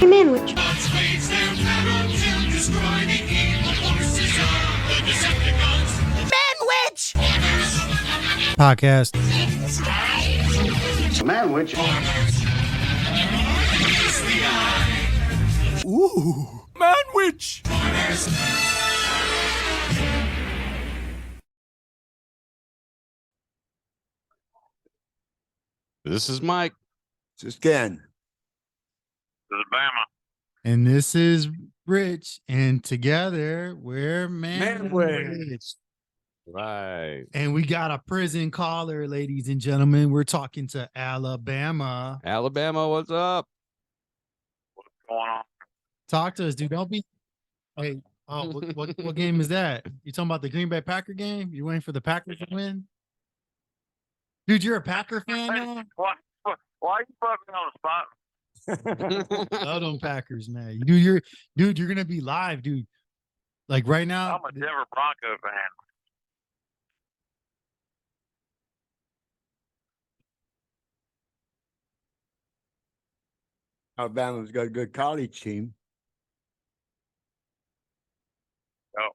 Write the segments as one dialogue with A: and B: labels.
A: Manwich.
B: Manwich!
C: Podcast.
D: Manwich.
B: Ooh, Manwich!
E: This is Mike.
F: This is Ken.
D: This is Bama.
C: And this is Rich. And together we're Manwich.
E: Right.
C: And we got a prison caller, ladies and gentlemen. We're talking to Alabama.
E: Alabama, what's up?
D: What's going on?
C: Talk to us, dude. Don't be. Hey, what game is that? You talking about the Green Bay Packer game? You waiting for the Packers to win? Dude, you're a Packer fan now?
D: Why are you fucking on the spot?
C: Love them Packers, man. You're gonna be live, dude. Like right now.
D: I'm a Denver Bronco fan.
F: Alabama's got a good college team.
D: Oh.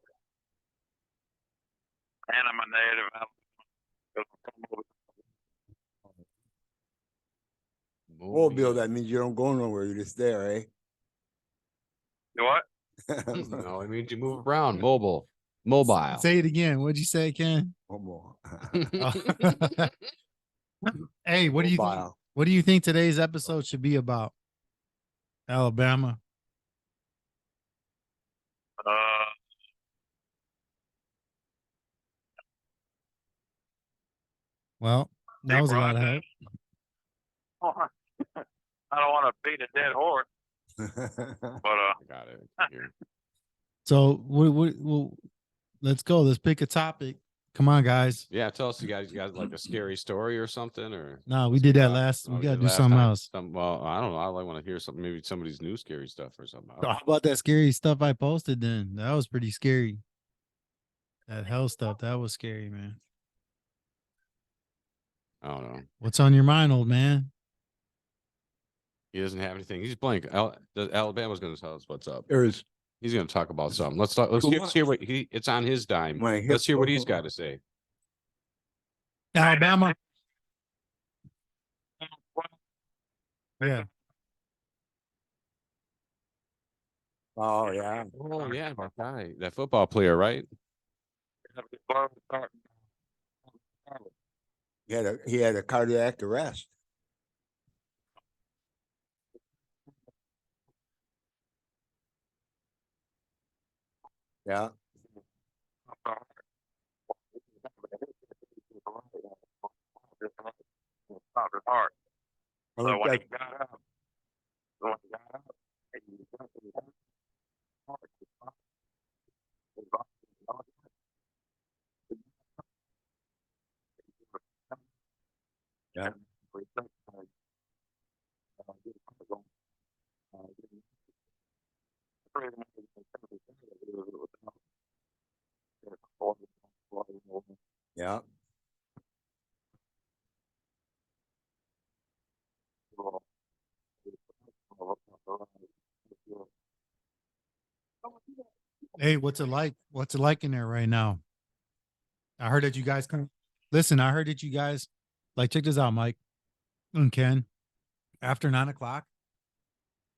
D: And I'm a native.
F: Mobile, that means you don't go nowhere. You're just there, eh?
D: You what?
E: No, it means you move around. Mobile.
C: Say it again. What'd you say, Ken?
F: Mobile.
C: Hey, what do you think?
F: Mobile.
C: What do you think today's episode should be about? Alabama. Well, that was a lot of help.
D: I don't want to beat a dead horse, but
E: I got it here.
C: So well, let's go. Let's pick a topic. Come on, guys.
E: Yeah, tell us, you guys like a scary story or something, or
C: No, we did that last. We got to do something else.
E: Well, I don't know. I want to hear something. Maybe somebody's new scary stuff or something.
C: How about that scary stuff I posted? Then that was pretty scary. That hell stuff, that was scary, man.
E: I don't know.
C: What's on your mind, old man?
E: He doesn't have anything. He's blank. Alabama's going to tell us what's up.
F: There's
E: He's going to talk about something. Let's hear what it's on his dime. Let's hear what he's got to say.
C: Alabama. Yeah.
F: oh yeah.
E: Oh yeah, that guy, that football player, right?
F: He had a cardiac arrest. Yeah.
D: Stopped his heart.
F: I
D: So
F: think
D: when he
F: that-
D: got up, he got his heart.
F: Yeah. Yeah.
C: Hey, what's it like? What's it like in there right now? I heard that you guys come. Listen, I heard that you guys check this out, Mike and Ken. After 9 o'clock,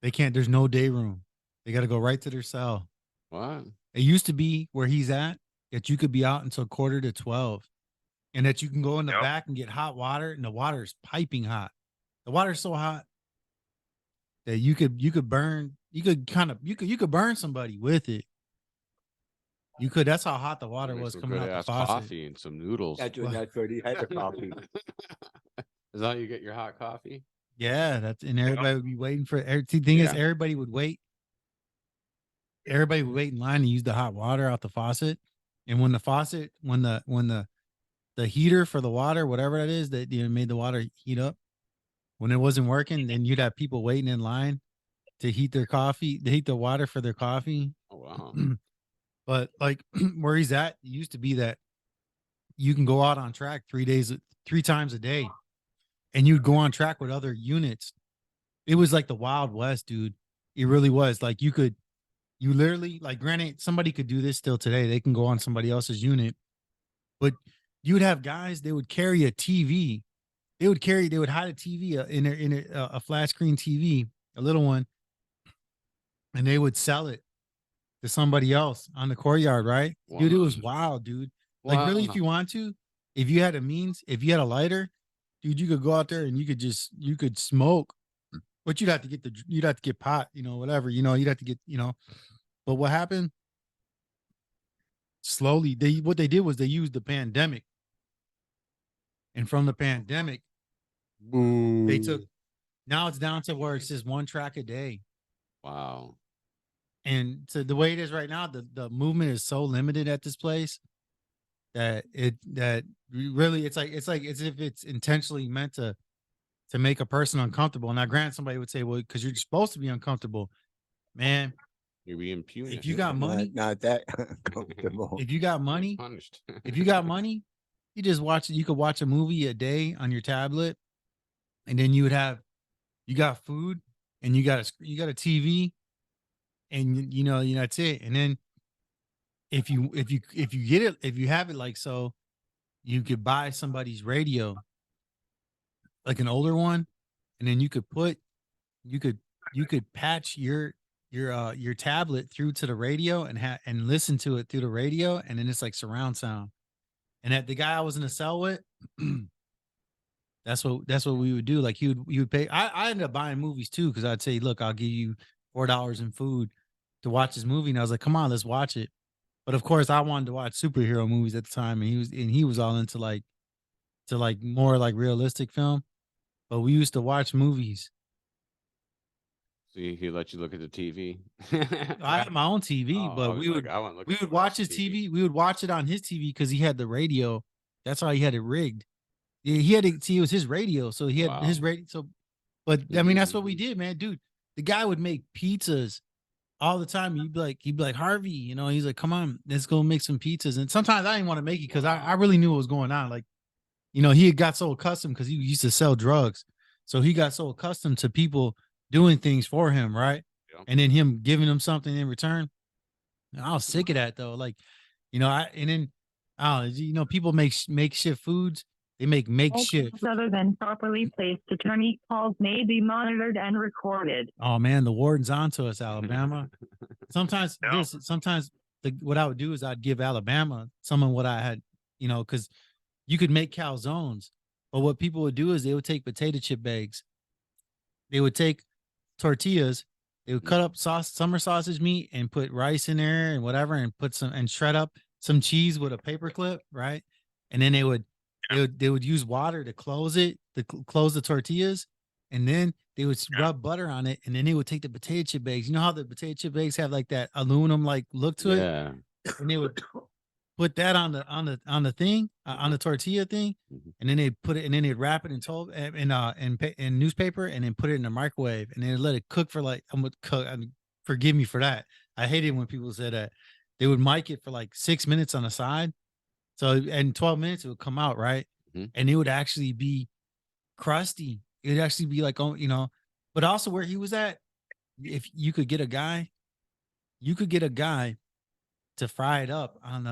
C: they can't. There's no day room. They got to go right to their cell.
E: What?
C: It used to be where he's at that you could be out until 11:45, and that you can go in the back and get hot water, and the water's piping hot. The water's so hot that you could burn. You could burn somebody with it. You could. That's how hot the water was coming out the faucet.
E: Coffee and some noodles.
F: That's what he had, the coffee.
E: Is that how you get your hot coffee?
C: Yeah, and everybody would be waiting for. The thing is, everybody would wait. Everybody would wait in line to use the hot water out the faucet, and when the heater for the water, whatever that is, that made the water heat up, when it wasn't working, then you'd have people waiting in line to heat their coffee, to heat the water for their coffee.
E: Oh wow.
C: But like where he's at, it used to be that you can go out on track 3 times a day, and you'd go on track with other units. It was like the Wild West, dude. It really was. Like you literally, like, granted, somebody could do this still today. They can go on somebody else's unit, but you would have guys, they would carry a TV. They would hide a TV a flat screen TV, a little one, and they would sell it to somebody else on the courtyard, right?
E: Wow.
C: Dude, it was wild, dude. Like, really, if you want to, if you had a means, if you had a lighter, dude, you could go out there and you could smoke, but you'd have to get pot, whatever, you'd have to get, but what happened? Slowly, what they did was they used the pandemic. And from the pandemic, they took, now it's down to where it's just 1 track a day.
E: Wow.
C: And so the way it is right now, the movement is so limited at this place that really it's like as if it's intentionally meant to make a person uncomfortable. Now, granted, somebody would say, well, because you're supposed to be uncomfortable, man.
E: You're being punished.
C: If you got money,
F: not that comfortable.
C: if you got money,
E: punished.
C: if you got money, you just watch it. You could watch a movie a day on your tablet, and then you got food, and you got a TV, and that's it. And then if you get it, if you have it, like, so you could buy somebody's radio, like an older one, and then you could patch your tablet through to the radio and listen to it through the radio, and then it's like surround sound. And at the guy I was in a cell with, that's what we would do. Like he would pay. I ended up buying movies too, because I'd say, look, I'll give you $4 in food to watch this movie, and I was like, come on, let's watch it. But of course, I wanted to watch superhero movies at the time, and he was all into more like realistic film. But we used to watch movies.
E: So he let you look at the TV.
C: I had my own TV, but we would watch his TV. We would watch it on his TV because he had the radio. That's how he had it rigged. Yeah, he had to see, it was his radio, so he had his radio. So, but I mean, that's what we did, man, dude. The guy would make pizzas all the time. He'd be like, Harvey, he's like, come on, let's go make some pizzas. And sometimes I didn't want to make it because I really knew what was going on. Like, he had got so accustomed because he used to sell drugs, so he got so accustomed to people doing things for him, right? Yeah. And then him giving him something in return. And I was sick of that though. Like, people make makeshift foods. They make makeshift.
A: Other than properly placed, attorney calls may be monitored and recorded.
C: Oh man, the warden's onto us, Alabama. Sometimes what I would do is I'd give Alabama some of what I had, because you could make calzones. But what people would do is they would take potato chip bags. They would take tortillas. They would cut up summer sausage meat and put rice in there and whatever, and shred up some cheese with a paper clip, right? And then they would use water to close it, close the tortillas, and then they would rub butter on it, and then they would take the potato chip bags. You know how the potato chip bags have like that aluminum like look to it, and they would put that on the thing, on the tortilla thing, and then they put it, and then they'd wrap it in newspaper, and then put it in the microwave, and then let it cook for like, forgive me for that. I hate it when people say that. They would mic it for like 6 minutes on the side. So in 12 minutes, it would come out, right? Mm-hmm. And it would actually be crusty. It would actually be like, but also where he was at, if you could get a guy to fry it up on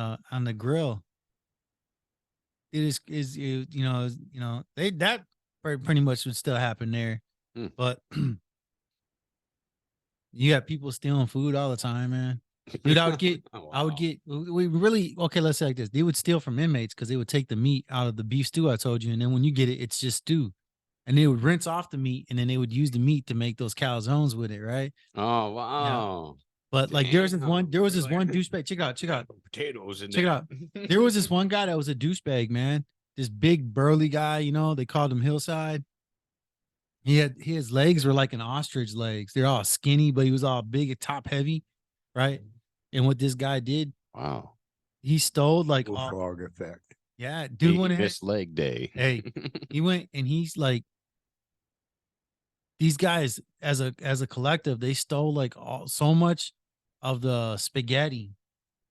C: the grill. That pretty much would still happen there. But you got people stealing food all the time, man. Dude, let's say like this. They would steal from inmates because they would take the meat out of the beef stew I told you. And then when you get it, it's just stew. And they would rinse off the meat, and then they would use the meat to make those calzones with it, right?
E: Oh, wow.
C: Yeah. But like there was this one douchebag. Check out.
E: Potatoes in
C: check
E: there.
C: it out. There was this one guy that was a douchebag, man. This big burly guy, they called him Hillside. His legs were like an ostrich legs. They're all skinny, but he was all big and top heavy, right? And what this guy did,
E: wow,
C: he stole like
F: frog effect.
C: Yeah, dude went ahead.
E: Miss leg day.
C: Hey, he went and he's like, these guys as a collective, they stole like so much of the spaghetti,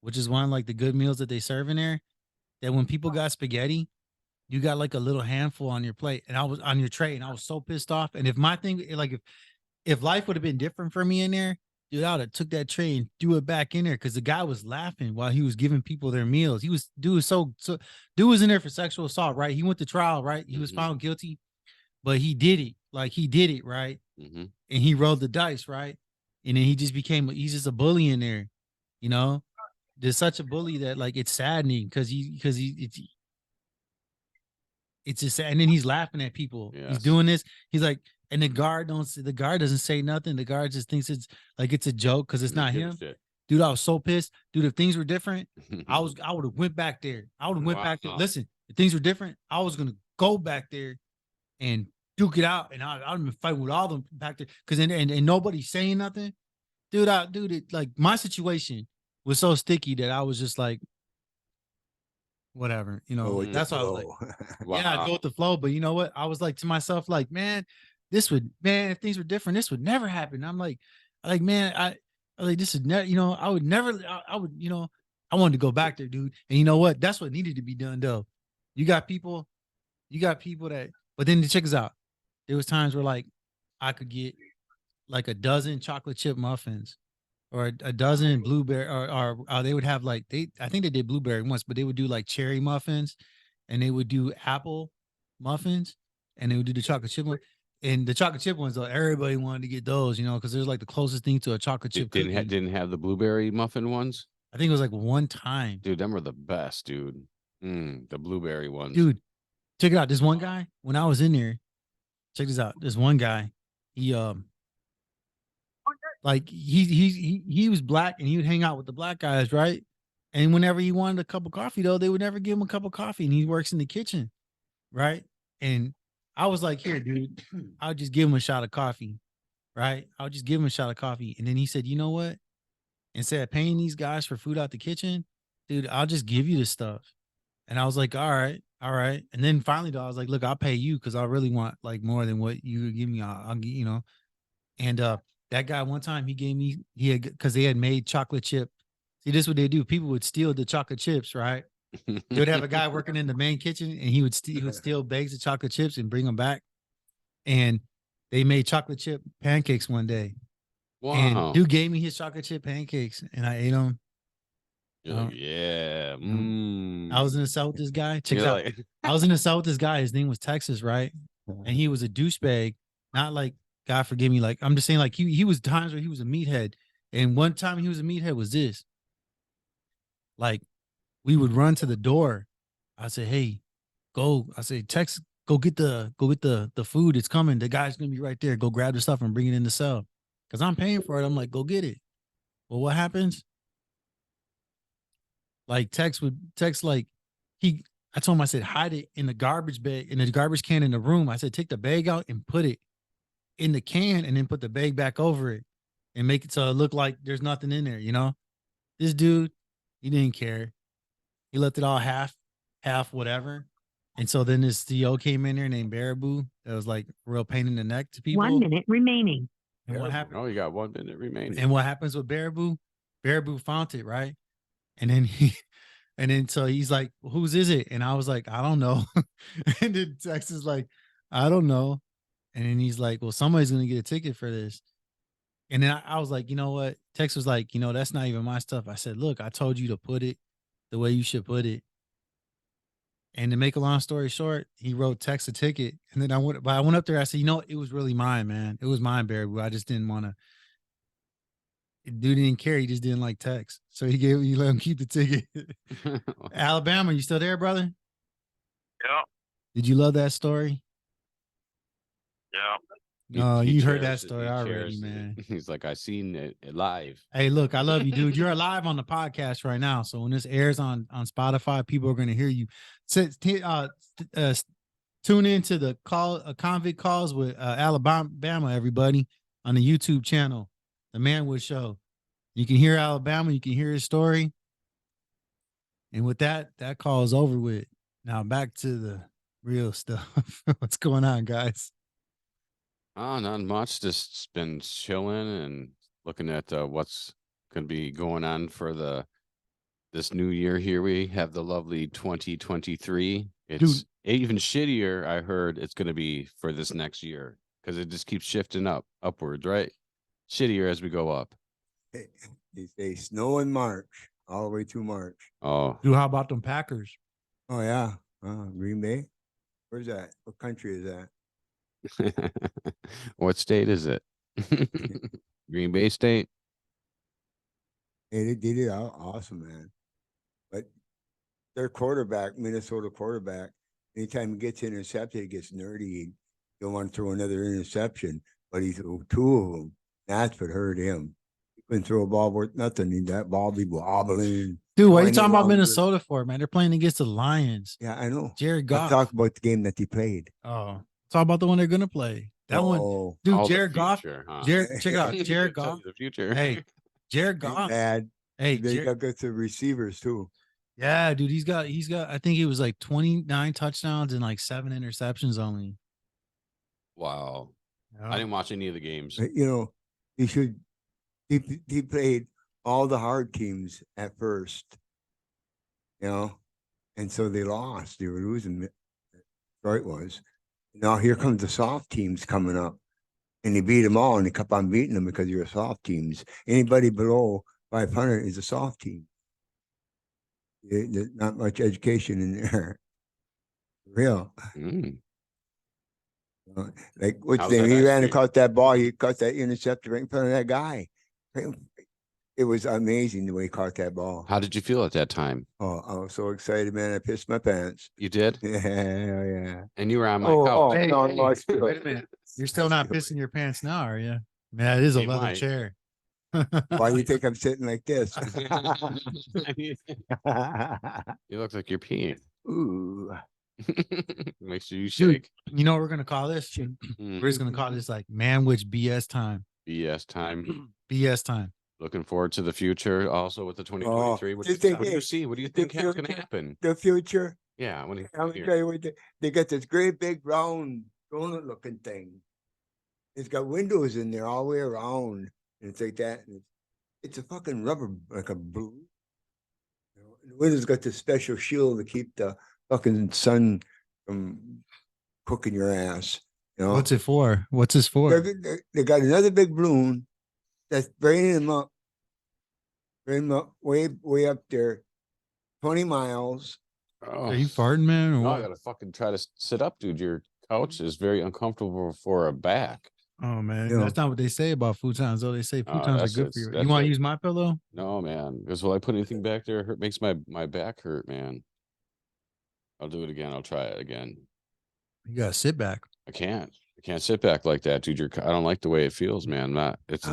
C: which is one of like the good meals that they serve in there, that when people got spaghetti, you got like a little handful on your plate, and I was on your tray, and I was so pissed off. And if my thing, like if life would have been different for me in there, dude, I would have took that tray and threw it back in there because the guy was laughing while he was giving people their meals. Dude was in there for sexual assault, right? He went to trial, right? He was found guilty, but he did it. Like he did it, right? And he rolled the dice, right? And then he's just a bully in there, you know? There's such a bully that like it's saddening because it's just sad. And then he's laughing at people. Yes. He's doing this. He's like, and the guard doesn't say nothing. The guard just thinks it's a joke because it's not him. Dude, I was so pissed. Dude, if things were different, I would have went back there. I would have went back there. Listen, if things were different, I was gonna go back there and duke it out. And I'd have been fighting with all them back there. Cause and nobody's saying nothing. Dude, like my situation was so sticky that I was just like, whatever, that's all I was like. Yeah, I go with the flow. But you know what? I was like to myself, like, man, if things were different, this would never happen. I'm like, man, I like this is never, I would never, I would, I wanted to go back there, dude. And you know what? That's what needed to be done, though. You got people that, but then check us out. There was times where like I could get like a dozen chocolate chip muffins or a dozen blueberry, or they would have like I think they did blueberry once, but they would do like cherry muffins, and they would do apple muffins, and they would do the chocolate chip one. And the chocolate chip ones, though, everybody wanted to get those, because there's like the closest thing to a chocolate chip.
E: Didn't have the blueberry muffin ones.
C: I think it was like one time.
E: Dude, them were the best, dude. The blueberry ones.
C: Dude, check it out. This one guy, when I was in there, check this out. This one guy, he like he was black and he would hang out with the black guys, right? And whenever he wanted a cup of coffee, though, they would never give him a cup of coffee, and he works in the kitchen, right? And I was like, here, dude, I'll just give him a shot of coffee, right? I'll just give him a shot of coffee. And then he said, you know what? Instead of paying these guys for food out the kitchen, dude, I'll just give you this stuff. And I was like, all right. And then finally, though, I was like, look, I'll pay you because I really want like more than what you give me. I'll give, And that guy one time because they had made chocolate chip. See, this is what they do. People would steal the chocolate chips, right? They would have a guy working in the main kitchen, and he would steal bags of chocolate chips and bring them back. And they made chocolate chip pancakes one day. Wow! And dude gave me his chocolate chip pancakes, and I ate them.
E: Yeah.
C: I was in a cell with this guy. Check it out. I was in a cell with this guy. His name was Texas, right? And he was a douchebag. Not like, God forgive me. Like, I'm just saying, like he was times where he was a meathead. And one time he was a meathead was this. Like, we would run to the door. I said, hey, go. I said, Tex, go get the food. It's coming. The guy's gonna be right there. Go grab the stuff and bring it in the cell. Cause I'm paying for it. I'm like, go get it. Well, what happens? Like I told him, I said, hide it in the garbage bag, in the garbage can in the room. I said, take the bag out and put it in the can and then put the bag back over it and make it so it look like there's nothing in there, This dude, he didn't care. He left it all half whatever. And so then this CO came in there named Baraboo. That was like real pain in the neck to people.
A: 1 minute remaining.
C: And what happened?
E: Oh, you got 1 minute remaining.
C: And what happens with Baraboo? Baraboo found it, right? And then so he's like, whose is it? And I was like, I don't know. And then Tex is like, I don't know. And then he's like, well, somebody's going to get a ticket for this. And then I was like, you know what? Tex was like, that's not even my stuff. I said, look, I told you to put it the way you should put it. And to make a long story short, he wrote Tex a ticket. And then I went up there. I said, it was really mine, man. It was mine, Baraboo. I just didn't want to. Dude didn't care. He just didn't like Tex. So he let him keep the ticket. Alabama, you still there, brother?
D: Yeah.
C: Did you love that story?
D: Yeah.
C: No, you heard that story already, man.
E: He's like, I seen it live.
C: Hey, look, I love you, dude. You're live on the podcast right now. So when this airs on Spotify, people are going to hear you. Tune into the Convict Calls with Alabama, everybody, on the YouTube channel, The Manwich Show. You can hear Alabama. You can hear his story. And with that call is over with. Now back to the real stuff. What's going on, guys?
E: Oh, not much. Just been chilling and looking at what's going to be going on for this new year here. We have the lovely 2023. It's even shittier. I heard it's going to be for this next year. because it just keeps shifting upwards, right? Shittier as we go up.
F: They say snow in March, all the way through March.
E: Oh,
C: Dude, how about them Packers?
F: Oh yeah, Green Bay. Where's that? What country is that?
E: what state is it? Green Bay State.
F: Hey, they did it awesome, man. But their quarterback, Minnesota quarterback, anytime he gets intercepted, he gets nerdy. He'll want to throw another interception, but he threw 2 of them. That's what hurt him. He couldn't throw a ball worth nothing. That ball be wobbling.
C: Dude, what are you
F: Winding
C: talking about
F: longer.
C: Minnesota for, man? They're playing against the Lions.
F: Yeah, I know.
C: Jared
F: I'm
C: Goff.
F: talking about the game that he played.
C: Oh, talk about the one they're gonna play. That one,
F: Oh,
C: dude.
E: Oh, the
C: Jared Goff.
E: future, huh?
C: Check it out. Jared
E: Tell
C: Goff.
E: you the future.
C: Hey, Jared
F: ain't
C: Goff.
F: bad.
C: Hey,
F: They
C: Jared,
F: got good receivers too.
C: yeah, dude. He's got. I think he was like 29 touchdowns and like 7 interceptions only.
E: Wow.
C: Yeah.
E: I didn't watch any of the games.
F: But, he should. He played all the hard teams at first, and so they lost. They were losing. Detroit was. Now here comes the soft teams coming up, and he beat them all, and he kept on beating them because you're soft teams. Anybody below 500 is a soft team. There's not much education in there. Real.
E: Mm.
F: Like what's
E: How's
F: the name?
E: that
F: He ran and
E: actually?
F: caught that ball. He caught that interceptor right in front of that guy. It was amazing the way he caught that ball.
E: How did you feel at that time?
F: Oh, I was so excited, man. I pissed my pants.
E: You did?
F: Yeah.
E: And you were on my
F: Oh,
E: couch.
C: Hey,
F: no,
C: hey,
F: no, I still-
C: wait a minute. You're still not pissing your pants now, are you? Man, it is a
E: You
C: leather
E: might.
C: chair.
F: Why do you think I'm sitting like this?
E: You look like you're peeing.
F: Ooh.
E: Make sure you
C: Dude,
E: shake.
C: you know what we're gonna call this? We're just gonna call this like Manwich BS time.
E: BS time.
C: BS time.
E: Looking forward to the future. Also with the 2023. What do
F: just think,
E: you
F: hey,
E: see? What do you
F: the
E: think is going to
F: future-
E: happen?
F: The future.
E: Yeah. When
F: I'm gonna tell you what they got this great big round donut looking thing. It's got windows in there all the way around. And it's like that. And it's a fucking rubber, like a blue. And the window's got this special shield to keep the fucking sun from cooking your ass.
C: What's it for? What's this for?
F: They got another big balloon that's bringing them up way up there, 20 miles.
E: Oh,
C: Are you farting, man? Or
E: no, I
C: what?
E: gotta fucking try to sit up, dude. Your couch is very uncomfortable for a back.
C: Oh man,
F: Yeah.
C: that's not what they say about futons. Though they say
E: Oh,
C: futons are
E: that's
C: good
E: it.
C: for you.
E: That's
C: You want
E: it.
C: to use my pillow?
E: No, man. Because will I put anything back there? Hurt makes my back hurt, man. I'll do it again. I'll try it again.
C: You gotta sit back.
E: I can't sit back like that, dude. I don't like the way it feels, man. It's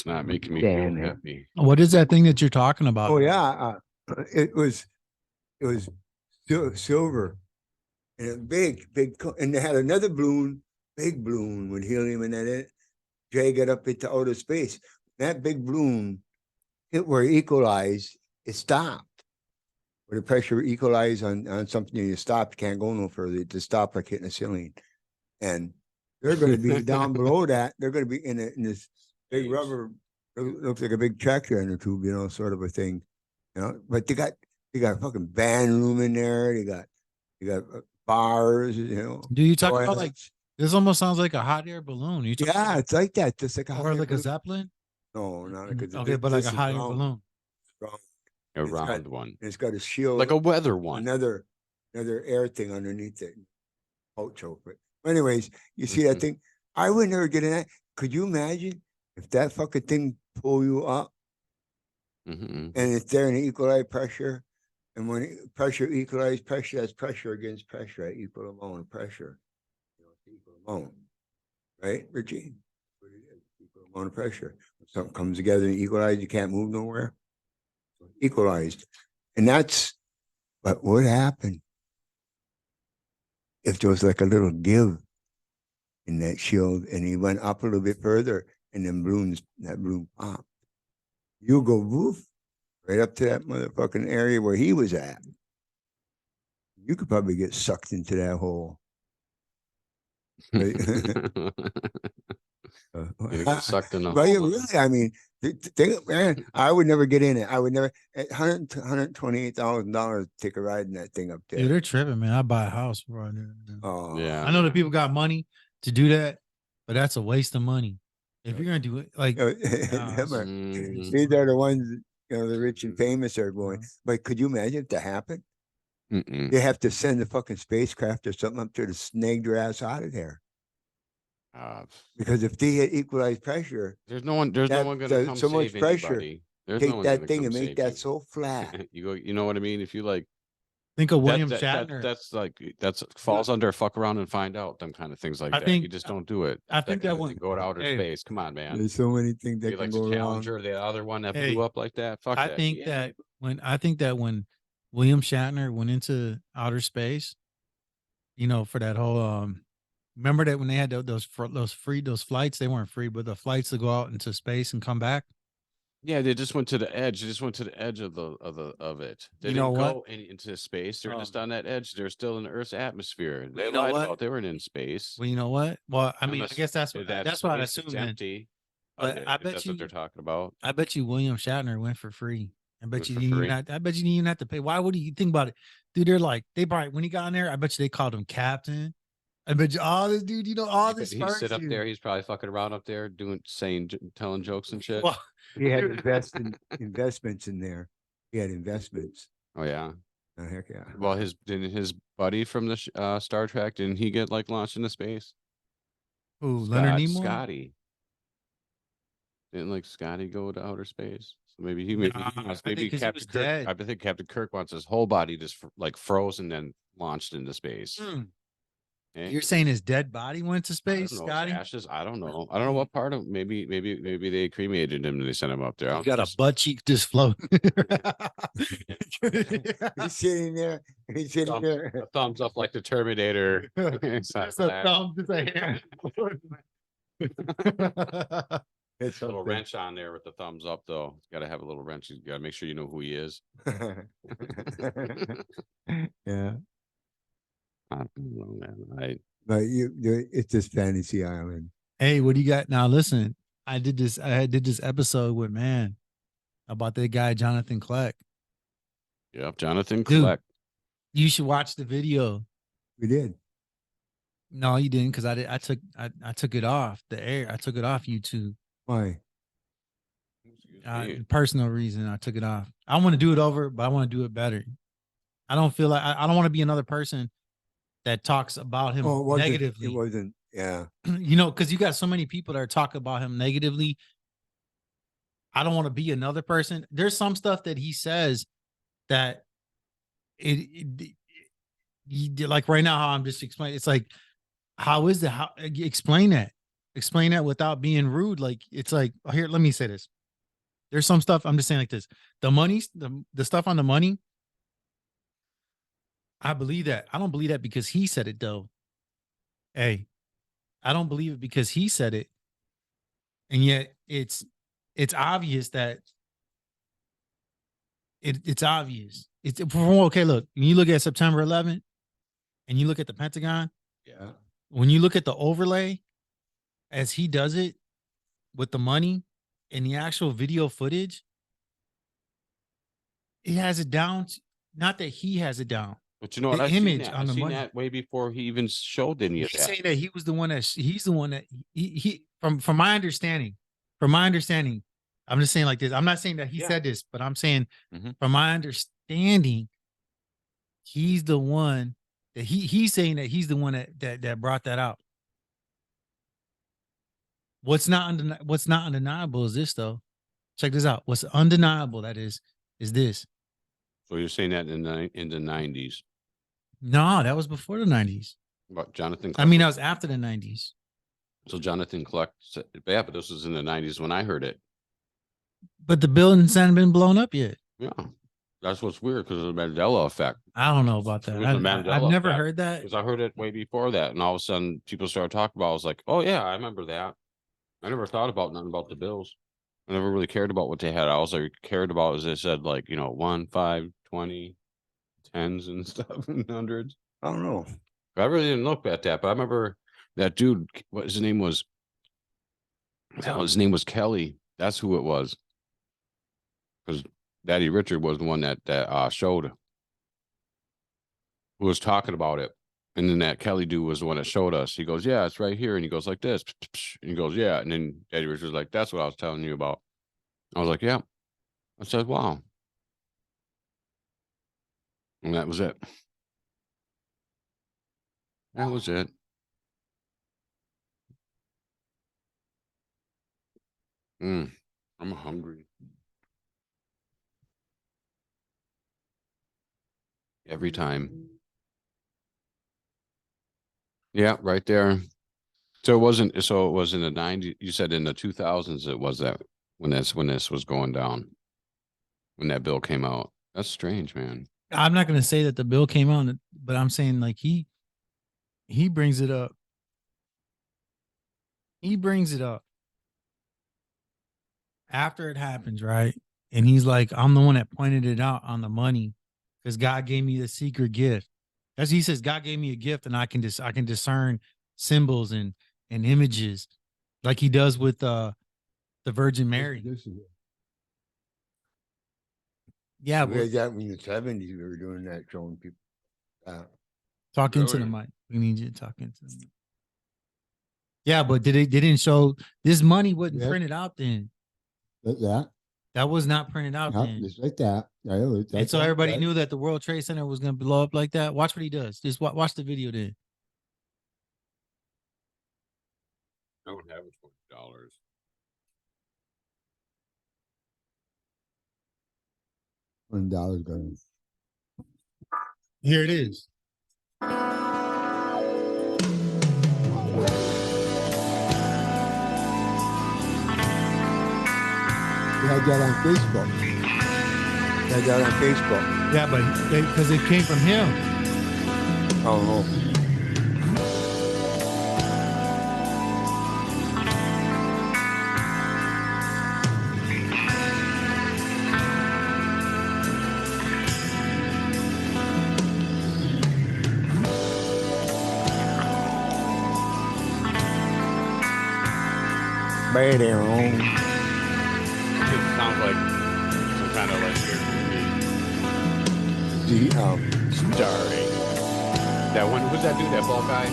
E: not making me
F: Damn
E: feel
F: it.
E: happy.
C: What is that thing that you're talking about?
F: Oh yeah, it was silver, and a big, and they had another balloon, big balloon with helium in it. Drag it up into outer space. That big balloon, where it equalized, it stopped. Where the pressure equalized on something, you stop. You can't go no further. It just stopped like hitting a ceiling, and they're going to be down below that. They're going to be in this big rubber. It looks like a big tractor in the tube, sort of a thing, But they got fucking band room in there. They got bars,
C: Do you talk about like
F: toilets.
C: this? Almost sounds like a hot air balloon. You talk
F: Yeah, it's like that. Just like a
C: or
F: hot
C: like
F: air
C: a Zeppelin?
F: No, not like a
C: Okay, but like
F: this
C: a
F: is
C: hot air
F: round,
C: balloon.
F: round.
E: A
F: It's got-
E: round one.
F: And it's got a shield,
E: Like a weather one.
F: another air thing underneath it. Pouch open. Anyways, you see that
E: Mhm.
F: thing? I would never get in that. Could you imagine if that fucking thing pull you up
E: Mhm.
F: and it's there in equalized pressure? And when pressure equalized pressure, that's pressure against pressure at equal amount of pressure. Equal amount. Right, Richie? What it is, equal amount of pressure. When something comes together and equalized, you can't move nowhere. Equalized. And that's what would happen if there was like a little give in that shield and he went up a little bit further and then that balloon popped. You go woof right up to that motherfucking area where he was at. You could probably get sucked into that hole. Right?
E: You get sucked in the
F: Well,
E: hole.
F: really, I mean, Man, I would never get in it. I would never. At $128,000 take a ride in that thing up there.
C: Dude, they're tripping, man. I buy a house before I do it.
F: Oh
E: Yeah.
C: I know that people got money to do that, but that's a waste of money. If you're gonna do it, like,
F: Them
C: it's-
F: are-
E: Mm.
F: these are the ones, the rich and famous are going. But could you imagine if that happened?
E: Mm-mm.
F: They have to send a fucking spacecraft or something up there to snag their ass out of there. Because if they had equalized pressure,
E: There's no one
F: That-
E: gonna
F: the-
E: come
F: so much
E: save
F: pressure.
E: anybody. There's
F: take
E: no one
F: that
E: gonna
F: thing
E: come
F: and make
E: save
F: that
E: you.
F: so flat.
E: You know what I mean? If you like
C: think of
E: that-
C: William
E: that-
C: Shatner.
E: that's like falls under fuck around and find out, them kind of things like
C: I
E: that.
C: think-
E: You just don't do it.
C: I think that
E: kind of
C: one-
E: thing. Go to outer
C: hey,
E: space. Come on, man.
F: There's so many things that
E: You
F: can
E: like
F: go
E: the
F: wrong.
E: Challenger, the other one that
C: Hey,
E: blew up like that. Fuck
C: I
E: that.
C: think
E: Yeah.
C: that when William Shatner went into outer space, for that whole remember that when they had those flights, they weren't free, but the flights to go out into space and come back.
E: Yeah, they just went to the edge. They just went to the edge of it. They
C: You
E: didn't
C: know what?
E: go into space. They're just on that edge. They're still in the Earth's atmosphere. They
C: You know
E: lied
C: what?
E: about they weren't in space.
C: Well, you know what? Well, I mean, I
E: Unless
C: guess that's
E: if
C: what
E: that
C: that's what I
E: space is
C: assume. Then.
E: empty.
C: But
E: Okay,
C: I
E: if
C: bet
E: that's
C: you-
E: what they're talking about.
C: I bet you William Shatner went for free. I bet
E: Went
C: you
E: for
C: didn't
E: free?
C: even have, I bet you didn't even have to pay. Why would you think about it? Dude, they probably when he got in there, I bet you they called him captain. I bet you all this dude, all this.
E: He sit up there. He's probably fucking around up there, telling jokes and shit.
C: Well,
F: He had investments in there. He had investments.
E: Oh yeah.
F: Oh, heck yeah.
E: Well, didn't his buddy from the Star Trek, didn't he get like launched into space?
C: who, Leonard Nimoy?
E: Scotty. Didn't like Scotty go to outer space? So maybe he
C: Nah,
E: maybe
C: I think 'cause he
E: Captain
C: was
E: Kirk.
C: dead.
E: I think Captain Kirk wants his whole body just like froze and then launched into space.
C: Hmm.
E: Eh?
C: You're saying his dead body went to
E: I
C: space,
E: don't know, his
C: Scotty?
E: ashes. I don't know. I don't know what part of maybe they cremated him and they sent him up there.
C: You
E: I'll
C: got a
E: just-
C: butt cheek just floating.
F: He's sitting there. He's sitting there.
E: a thumbs up like the Terminator. It's not
C: Just a
E: flat.
C: thumb, just a hand.
F: It's
E: A little
F: something.
E: wrench on there with the thumbs up though. Got to have a little wrench. You got to make sure you know who he is.
F: Yeah,
E: I don't know, man.
F: but it's just fantasy island.
C: Hey, what do you got now? Listen, I did this episode with about that guy Jonathan Kleck.
E: Yep, Jonathan
C: Dude.
E: Kleck.
C: You should watch the video.
F: We did.
C: No, you didn't, because I took it off the air. I took it off YouTube.
F: Why?
C: Personal reason I took it off. I want to do it over, but I want to do it better. I don't feel like I don't want to be another person that talks about him
F: Oh, it wasn't.
C: negatively.
F: It wasn't. Yeah.
C: Because you got so many people that are talking about him negatively. I don't want to be another person. There's some stuff that he says that like right now, how I'm just explaining. It's like, how is that? How explain that? Explain that without being rude. Like, it's like, here, let me say this. There's some stuff I'm just saying like this. The money, the stuff on the money. I believe that. I don't believe that because he said it though. Hey, I don't believe it because he said it. And yet it's obvious that it's obvious. It's okay. Look, when you look at September 11th and you look at the Pentagon,
F: Yeah.
C: when you look at the overlay as he does it with the money and the actual video footage, he has it down. Not that he has it down.
E: But you know what?
C: The
E: I've seen
C: image
E: that.
C: on
E: I've
C: the
E: seen
C: money.
E: that way before he even showed any of
C: He's
E: that.
C: saying that he was the one that he's the one that he from my understanding, I'm just saying like this. I'm not saying that he
E: Yeah.
C: said this, but I'm saying
E: Mhm.
C: from my understanding, he's the one that he's saying that he's the one that brought that out. What's not undeniable is this though. Check this out. What's undeniable that is this.
E: So you're saying that in the 90s
C: No, that was before the 90s.
E: about Jonathan Kleck?
C: I mean, that was after the 90s.
E: So Jonathan Kleck said, yeah, but this was in the 90s when I heard it.
C: But the buildings hadn't been blown up yet.
E: Yeah. That's what's weird because of the Mandela effect.
C: I don't know about that.
E: It was the
C: I've
E: Mandela
C: never
E: effect.
C: heard that.
E: Because I heard it way before that. And all of a sudden people started talking about it. I was like, oh yeah, I remember that. I never thought about nothing about the bills. I never really cared about what they had. I also cared about, as they said, like, 1, 5, 20, 10s and stuff and hundreds.
F: I don't know.
E: I really didn't look at that, but I remember that dude, what his name was. His name was Kelly. That's who it was. Because Daddy Richard was the one that showed, who was talking about it. And then that Kelly dude was the one that showed us. He goes, yeah, it's right here. And he goes like this. And he goes, yeah. And then Daddy Richard was like, that's what I was telling you about. I was like, yeah. I said, wow. And that was it. That was it. I'm hungry. Every time. Yeah, right there. So it was in the 90s. You said in the 2000s it was that when this was going down. When that bill came out. That's strange, man.
C: I'm not gonna say that the bill came out, but I'm saying like he brings it up. He brings it up after it happens, right? And he's like, I'm the one that pointed it out on the money because God gave me the secret gift. As he says, God gave me a gift, and I can discern symbols and images, like he does with the Virgin Mary. Yeah,
F: We had that in the 70s. We were doing that, showing people.
C: talk into the mic. We need you to talk into the mic. Yeah, but they didn't show this money wasn't printed out then.
G: Like that.
C: That was not printed out
G: No,
C: then.
G: just like that.
C: And so everybody knew that the World Trade Center was going to blow up like that. Watch what he does. Just watch the video then.
E: I don't have $20.
G: $1 going.
C: Here it is.
G: We had that on Facebook.
F: Had that on Facebook.
C: Yeah, but because it came from him.
F: Oh, no. Bad Aaron.
E: It sounds like some kind of like weird movie. Starring that one. Who's that dude? That bald guy?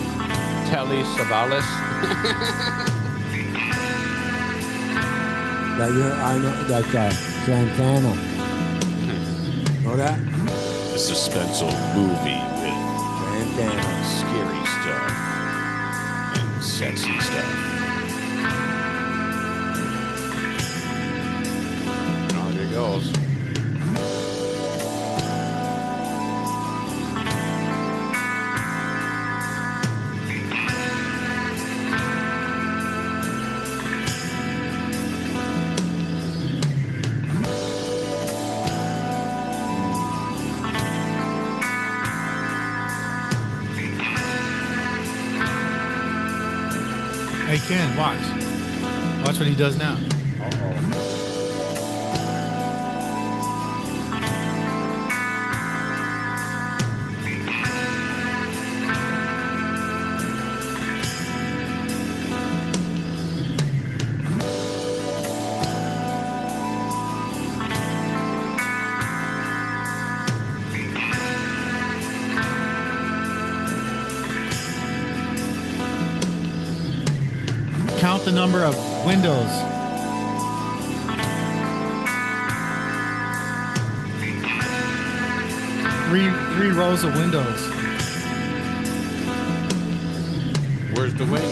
E: Telly Savalas.
G: I know that's Santana.
F: Know that?
E: A suspenseful movie with
F: Santana.
E: scary stuff and sexy stuff. Oh, there it goes.
C: Hey, Ken, watch. Watch what he does now. Count the number of windows. Three rows of windows.
E: Where's the wings?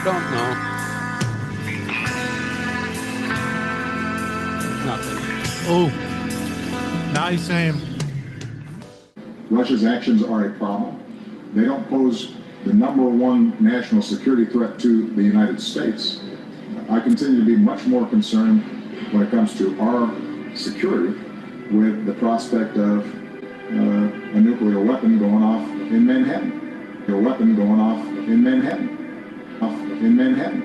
E: Don't know. Nothing.
C: Oh, now he's saying
H: Russia's actions are a problem. They don't pose the #1 national security threat to the United States. I continue to be much more concerned when it comes to our security with the prospect of a nuclear weapon going off in Manhattan. A weapon going off in Manhattan. Off in Manhattan.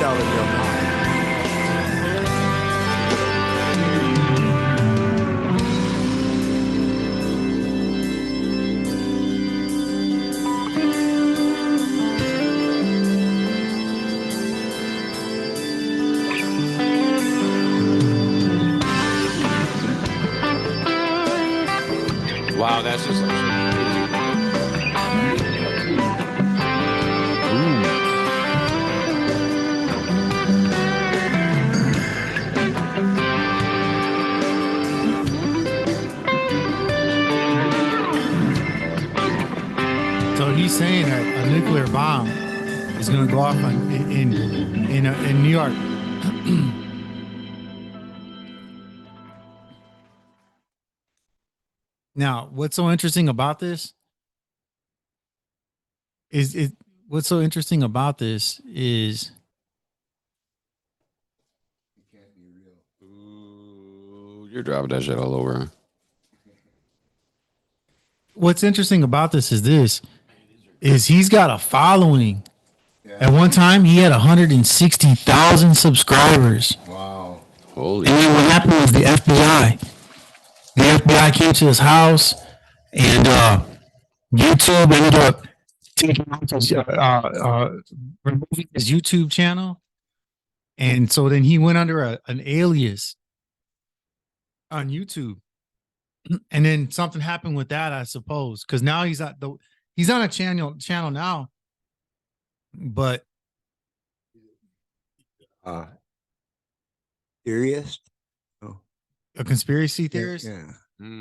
F: out of your mouth.
E: Wow, that's just like
C: So he's saying that a nuclear bomb is going to go off in New York. Now, what's so interesting about this is what's so interesting about this is
E: ooh, you're driving that shit all over.
C: what's interesting about this is he's got a following. At one time, he had 160,000 subscribers.
F: Wow.
E: Holy
C: And then what happened was the FBI came to his house, and YouTube ended up taking out his, removing his YouTube channel. And so then he went under an alias on YouTube. And then something happened with that, I suppose, because now he's on a channel now. But
F: Serious?
C: a conspiracy theorist.
F: Yeah.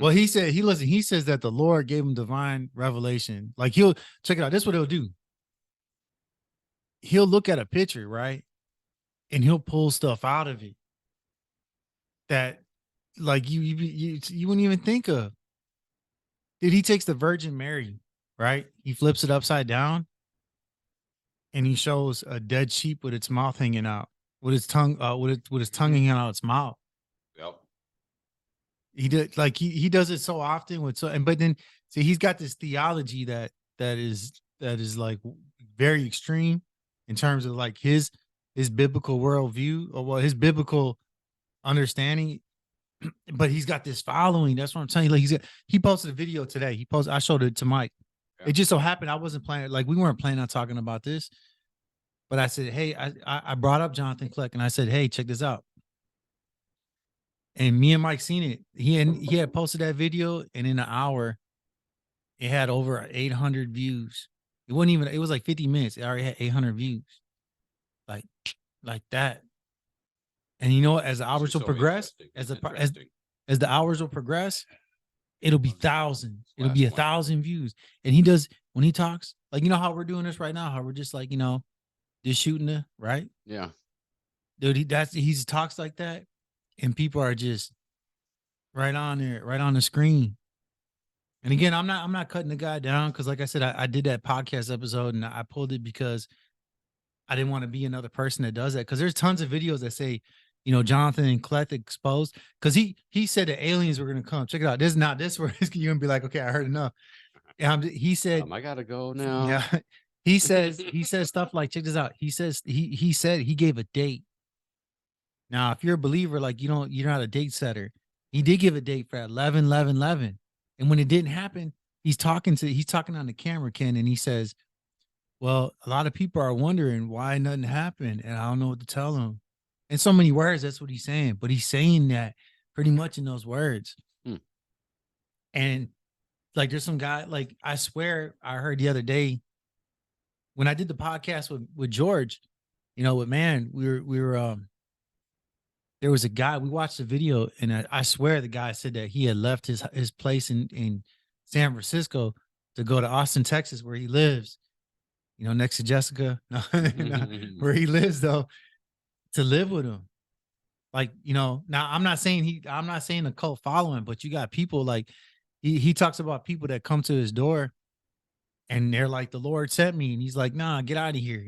C: Well, he says that the Lord gave him divine revelation. Like, he'll check it out. This is what he'll do. He'll look at a picture, right? And he'll pull stuff out of it that like you wouldn't even think of. Dude, he takes the Virgin Mary, right? He flips it upside down and he shows a dead sheep with its mouth hanging out, with its tongue, with his tongue hanging out its mouth.
E: Yep.
C: He did, like, he does it so often but then see, he's got this theology that is like very extreme in terms of like his biblical worldview, or well, his biblical understanding. But he's got this following. That's what I'm telling you. Like, he posted a video today. I showed it to Mike. Yeah. It just so happened I wasn't planning, like, we weren't planning on talking about this. But I said, hey, I brought up Jonathan Kleck and I said, hey, check this out. And me and Mike seen it. He had posted that video, and in an hour, it had over 800 views. It was like 50 minutes. It already had 800 views. Like that. And you know what? As the hours will progress, as the hours will progress, it'll be thousands. It'll be 1,000 views. And when he talks, like, you know how we're doing this right now, how we're just like, just shooting it, right?
E: Yeah.
C: Dude, he talks like that, and people are just right on there, right on the screen. And again, I'm not cutting the guy down, because like I said, I did that podcast episode and I pulled it because I didn't want to be another person that does that. Because there's tons of videos that say, Jonathan Kleck exposed, because he said that aliens were going to come. Check it out. This is not this where you're going to be like, okay, I heard enough. He said,
E: I gotta go now.
C: Yeah. He says stuff like, check this out. He says he said he gave a date. Now, if you're a believer, like, you're not a date setter. He did give a date for 11/11/11. And when it didn't happen, he's talking on the camera, Ken, and he says, well, a lot of people are wondering why nothing happened, and I don't know what to tell them. In so many words, that's what he's saying. But he's saying that pretty much in those words. And like, there's some guy, like, I swear I heard the other day when I did the podcast with George, with Man, we were there was a guy, we watched the video, and I swear the guy said that he had left his place in San Francisco to go to Austin, Texas, where he lives, next to Jessica, where he lives, though, to live with him. Like, now I'm not saying a cult following, but you got people like, he talks about people that come to his door and they're like, the Lord sent me. And he's like, nah, get out of here,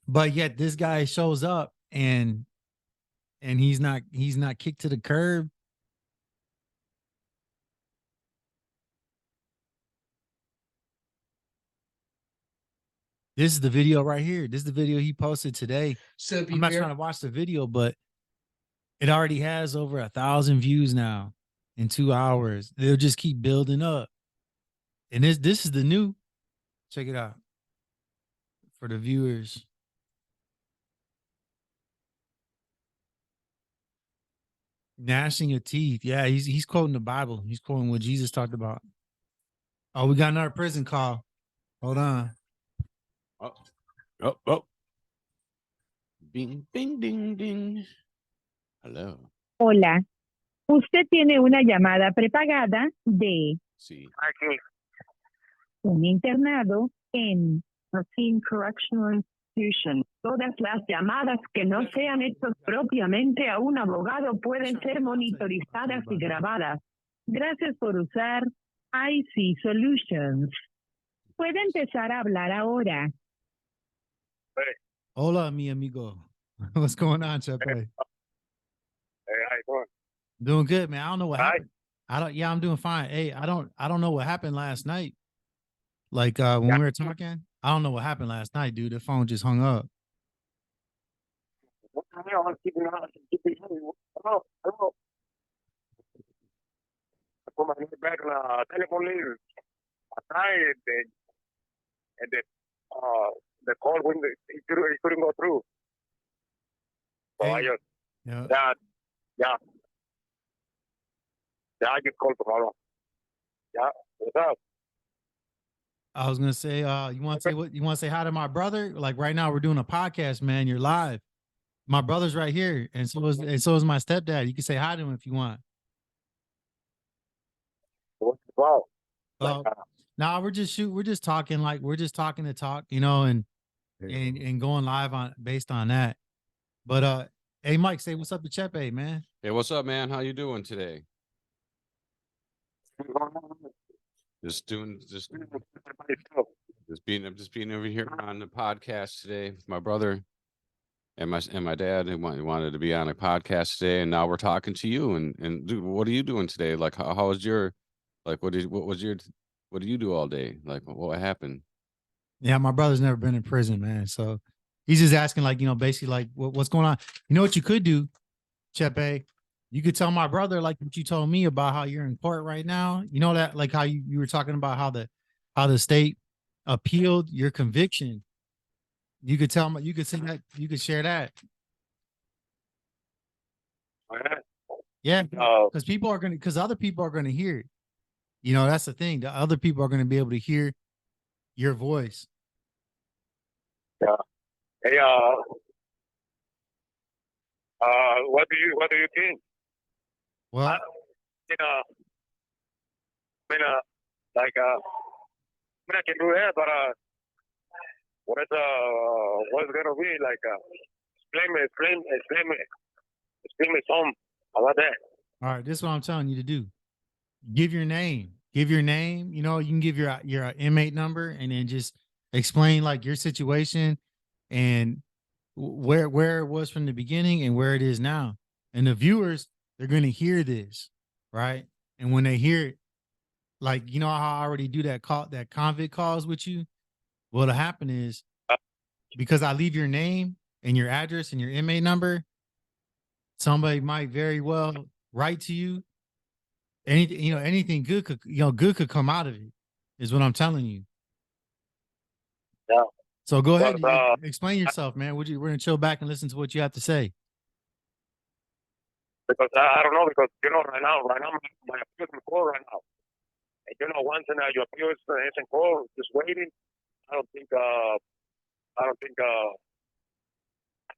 C: But yet this guy shows up and he's not kicked to the curb. This is the video right here. This is the video he posted today.
B: So
C: I'm not trying to watch the video, but it already has over 1,000 views now in 2 hours. They'll just keep building up. And this is the new. Check it out for the viewers. Gnashing of teeth. Yeah, he's quoting the Bible. He's quoting what Jesus talked about. Oh, we got another prison call. Hold on.
E: Oh. Bing, bing, ding, ding. Hello.
A: Hola. Usted tiene una llamada prepagada de
E: See.
D: Aquí.
A: un internado en Racine Correctional Institution. Todas las llamadas que no sean hechas propiamente a un abogado pueden ser monitorizadas y grabadas. Gracias por usar IC Solutions. Puede empezar a hablar ahora.
C: Hola, mi amigo. What's going on, Chepe?
D: Hey, how you doing?
C: Doing good, man. I don't know what
D: Hi.
C: happened. Yeah, I'm doing fine. Hey, I don't know what happened last night. Like when we were talking, I don't know what happened last night, dude. The phone just hung up.
D: What the hell? I'm keeping hello. I put my name back on the telephone lead. I tried and the call when it couldn't go through. So I
C: Hey,
D: just
C: yeah.
D: yeah, I just called tomorrow. Yeah, what's up?
C: I was gonna say, you want to say hi to my brother? Like right now, we're doing a podcast, man. You're live. My brother's right here, and so is my stepdad. You can say hi to him if you want.
D: What's the problem?
C: Nah, we're just talking to talk, you know, and going live on based on that. But hey, Mike, say what's up to Chepe, man.
E: Hey, what's up, man? How you doing today? Just being over here on the podcast today with my brother and my dad. They wanted to be on a podcast today, and now we're talking to you. And dude, what are you doing today? Like, how was your, like, what do you do all day? Like, what happened?
C: Yeah, my brother's never been in prison, man. So he's just asking, like, you know, basically, like, what's going on? You know what you could do, Chepe? You could tell my brother, like what you told me about how you're in court right now. You know that, like how you were talking about how the state appealed your conviction. You could tell him, you could say that, you could share that. Yeah, because other people are gonna hear it. You know, that's the thing. The other people are gonna be able to hear your voice.
D: Yeah. Hey, what do you think?
C: Well,
D: like, I can do that, but what's gonna be like? Explain me some about that.
C: all right, this is what I'm telling you to do. Give your name. You know, you can give your inmate number and then just explain like your situation and where it was from the beginning and where it is now. And the viewers, they're going to hear this, right? And when they hear it, like, you know how I already do that convict calls with you? What'll happen is, because I leave your name and your address and your inmate number, somebody might very well write to you. Anything good could come out of it, is what I'm telling you.
D: Yeah.
C: So go ahead, explain yourself, man. We're gonna chill back and listen to what you have to say.
D: Because I don't know, because right now my appeal is in court right now, and once your appeal is in court, just waiting. I don't think I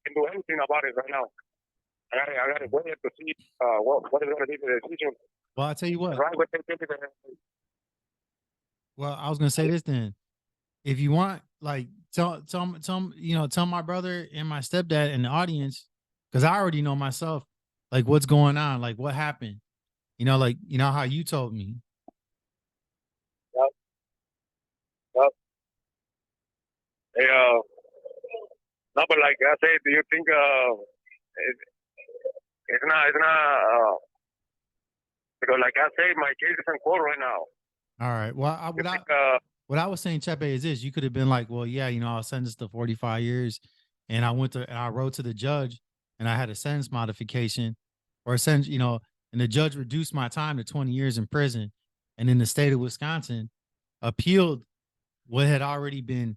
D: can do anything about it right now. I gotta wait to see what is gonna be the decision.
C: Well, I'll tell you what.
D: Right.
C: Well, I was gonna say this then. If you want, like, tell my brother and my stepdad and the audience, because I already know myself, like what's going on, like what happened. You know, like, you know how you told me.
D: Yep. Hey, no, but like I said, do you think it's not because like I said, my case is in court right now.
C: All right. Well, what I was saying, Chepe, is this: you could have been like, well, yeah, I was sentenced to 45 years, and I wrote to the judge, and I had a sentence modification, or a sentence, and the judge reduced my time to 20 years in prison, and in the state of Wisconsin, appealed what had already been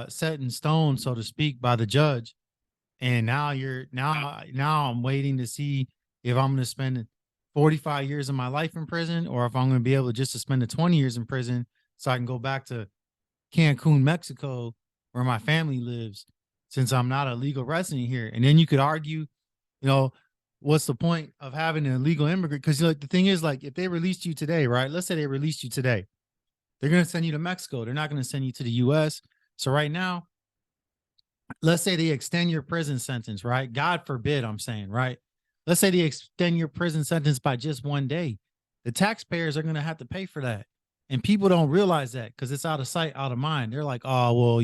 C: set in stone, so to speak, by the judge, and now I'm waiting to see if I'm going to spend 45 years of my life in prison, or if I'm going to be able just to spend the 20 years in prison so I can go back to Cancun, Mexico, where my family lives, since I'm not a legal resident here. And then you could argue, what's the point of having an illegal immigrant? Because the thing is, like, if they released you today, right? Let's say they released you today, they're going to send you to Mexico. They're not going to send you to the U.S. So right now, let's say they extend your prison sentence, right? God forbid, I'm saying, right? Let's say they extend your prison sentence by just one day. The taxpayers are going to have to pay for that. And people don't realize that because it's out of sight, out of mind. They're like, oh, well,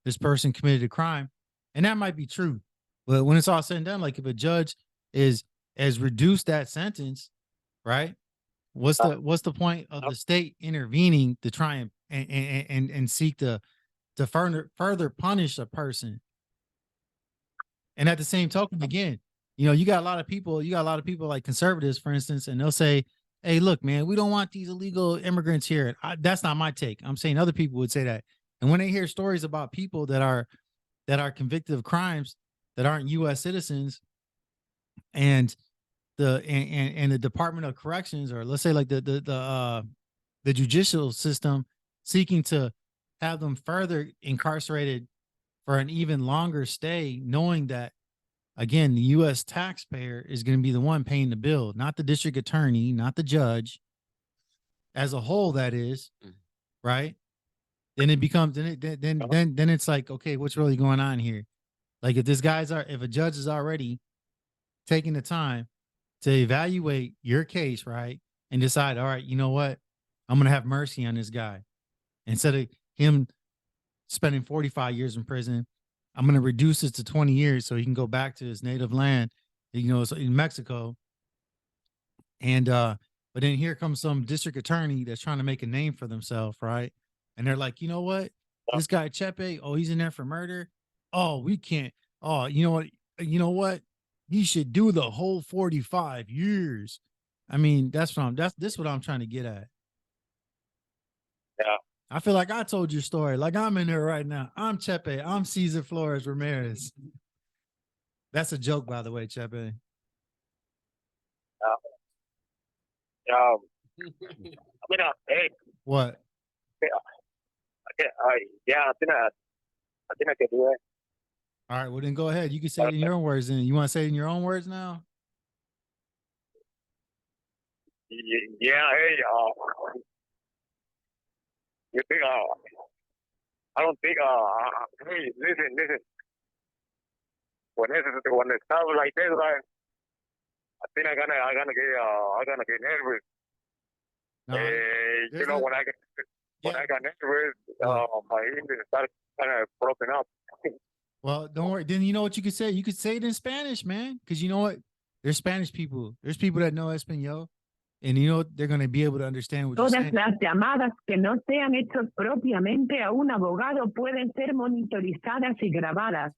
C: this person committed a crime. And that might be true. But when it's all said and done, like if a judge has reduced that sentence, right? What's the point of the state intervening to try and seek to further punish a person? And at the same token, again, you got a lot of people like conservatives, for instance, and they'll say, hey, look, man, we don't want these illegal immigrants here. That's not my take. I'm saying other people would say that. And when they hear stories about people that are convicted of crimes that aren't U.S. citizens, and the Department of Corrections, or let's say like the judicial system, seeking to have them further incarcerated for an even longer stay, knowing that, again, the U.S. taxpayer is going to be the one paying the bill, not the district attorney, not the judge, as a whole, that is, right? Then it becomes, then it's like, okay, what's really going on here? Like if a judge is already taking the time to evaluate your case, right, and decide, all right, you know what, I'm going to have mercy on this guy. Instead of him spending 45 years in prison, I'm going to reduce it to 20 years so he can go back to his native land, in Mexico. And but then here comes some district attorney that's trying to make a name for themselves, right? And they're like, you know what? This guy Chepe, oh, he's in there for murder. Oh, we can't. Oh, you know what? He should do the whole 45 years. I mean, this is what I'm trying to get at.
D: Yeah.
C: I feel like I told your story. Like I'm in there right now. I'm Chepe. I'm Cesar Flores Ramirez. That's a joke, by the way, Chepe.
D: I mean, hey.
C: What?
D: I think I can do it.
C: All right, well then go ahead. You can say it in your own words. Then you want to say it in your own words now?
D: Yeah. Hey. You think? I don't think. Hey, listen. When it sounds like this, right? I think I'm gonna get nervous.
C: No,
D: when I got nervous, my English started kind of broken up.
C: Well, don't worry. Then you know what you could say? You could say it in Spanish, man. Because you know what? There's Spanish people. There's people that know Espanol. And they're going to be able to understand what you're saying.
A: Todas las llamadas que no sean hechas propiamente a un abogado pueden ser monitorizadas y grabadas.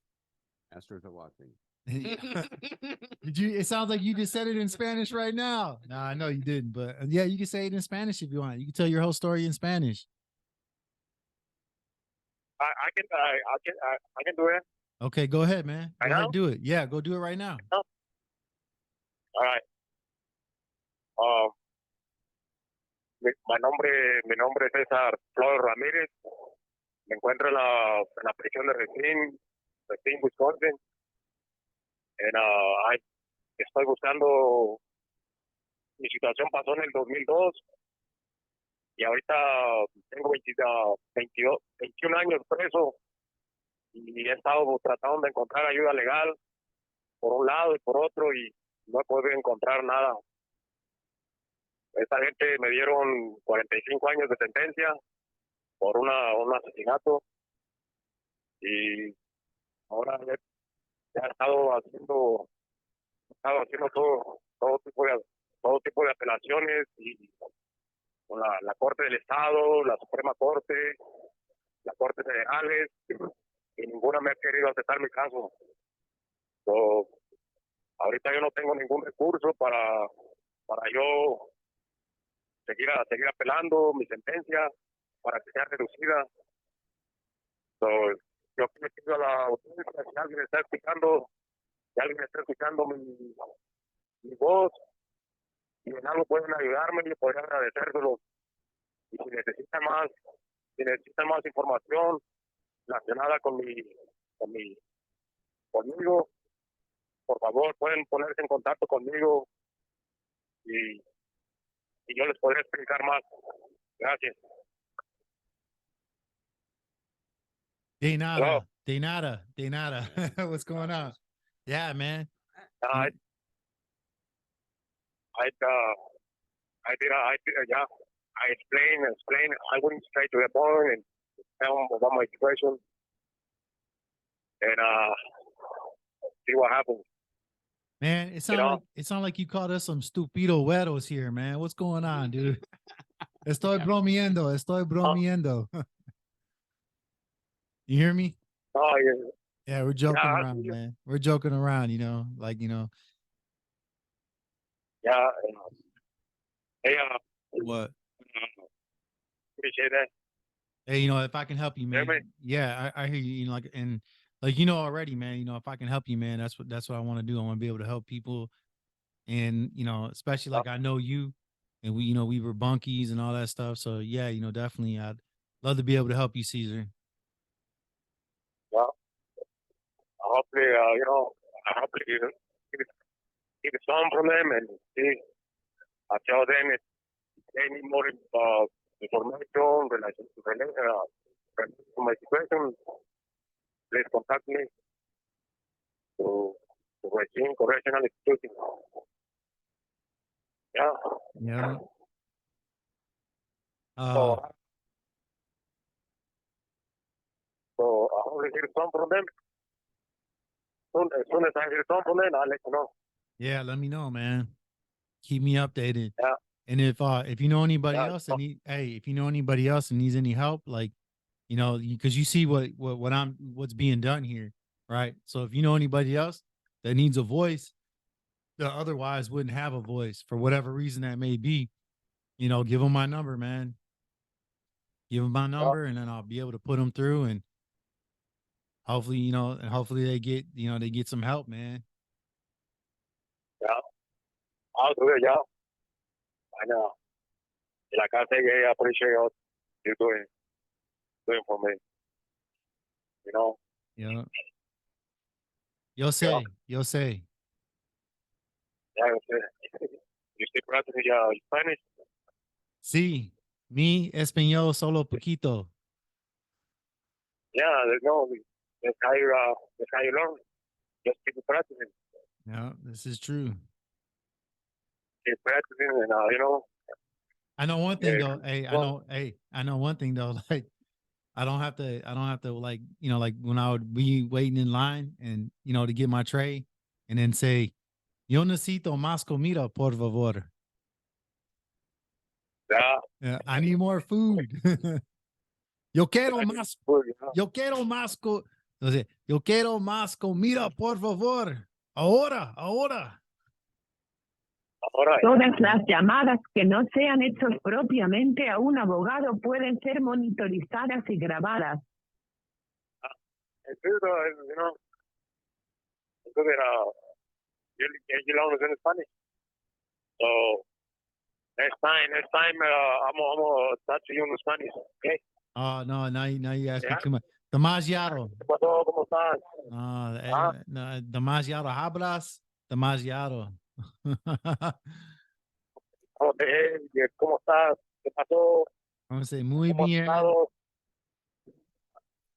E: Masters are watching.
C: It sounds like you just said it in Spanish right now. No, I know you didn't, but yeah, you can say it in Spanish if you want. You can tell your whole story in Spanish.
D: I can do it.
C: Okay, go ahead, man. Go ahead, do it. Yeah, go do it right now.
D: All right. Mi nombre es Cesar Flores Ramirez. Me encuentro en la prisión de Racine, Wisconsin. Estoy buscando. Mi situación pasó en el 2002 y ahorita tengo 21 años preso y he estado tratando de encontrar ayuda legal por un lado y por otro y no he podido encontrar nada. Esta gente me dieron 45 años de sentencia por un asesinato y ahora he estado haciendo todo tipo de apelaciones y la Corte del Estado, la Suprema Corte, las Cortes Federales, y ninguna me ha querido aceptar mi caso. So, ahorita yo no tengo ningún recurso para yo seguir apelando mi sentencia para que sea reducida. So, yo le pido a la audiencia, si alguien está escuchando, mi voz, y en algo pueden ayudarme, yo podría agradecérselo. Y si necesitan más información relacionada conmigo, por favor, pueden ponerse en contacto conmigo y yo les podré explicar más. Gracias.
C: De nada,
D: Hello?
C: de nada, de nada. What's going on? Yeah, man.
D: I explain. I went straight to the point and tell them about my situation and see what happens.
C: Man, it sounds like you called us some stupido güeros here, man. What's going on, dude? Estoy bromeando. You hear me?
D: Oh, yeah.
C: Yeah, we're joking around, man. We're joking around,
D: Yeah. Hey,
C: what?
D: Appreciate that.
C: Hey, if I can help you, man. Yeah, I hear you. Already, man. If I can help you, man, that's what I want to do. I want to be able to help people, and especially like I know you, and we were bunkies and all that stuff. So yeah, definitely, I'd love to be able to help you, Cesar.
D: Well, hopefully, get some from them and see. I tell them if they need more information related to my situation, please contact me to Racine Correctional Institution. Yeah.
C: Yeah.
D: So I hope to hear some from them. As soon as I hear some from them, I'll let you know.
C: Yeah, let me know, man. Keep me updated.
D: Yeah.
C: And if you know anybody else that if you know anybody else that needs any help, like, because you see what's being done here, right? So if you know anybody else that needs a voice that otherwise wouldn't have a voice for whatever reason that may be, give them my number, man. Give them my number, and then I'll be able to put them through, and hopefully, they get some help, man.
D: Yeah, I'll do it. Yeah, I know. Like I say, I appreciate what you're doing for me.
C: Yeah. Yo sé.
D: Yeah, you speak practicing Spanish?
C: Sí, mi español solo poquito.
D: Yeah, that's how you learn. Just keep practicing.
C: Yeah, this is true.
D: Keep practicing, and
C: I know one thing though. I know one thing though. Like, I don't have to like when I would be waiting in line and to get my tray, and then say, "Yo necesito más comida, por favor." Yeah, I need more food. Yo quiero más. Yo quiero más. Yo quiero más comida, por favor. Ahora.
A: Todas las llamadas que no sean hechas propiamente a un abogado pueden ser monitorizadas y grabadas.
D: It's good, it's good that you learn in Spanish. So next time, I'm gonna start to you in Spanish, okay?
C: Oh no, now you ask me too much. Demasiado.
D: ¿Cómo estás?
C: No, demasiado hablas. Demasiado.
D: ¿Cómo estás? ¿Qué pasó?
C: Vamos a say muy
D: ¿Cómo has
C: bien.
D: estado?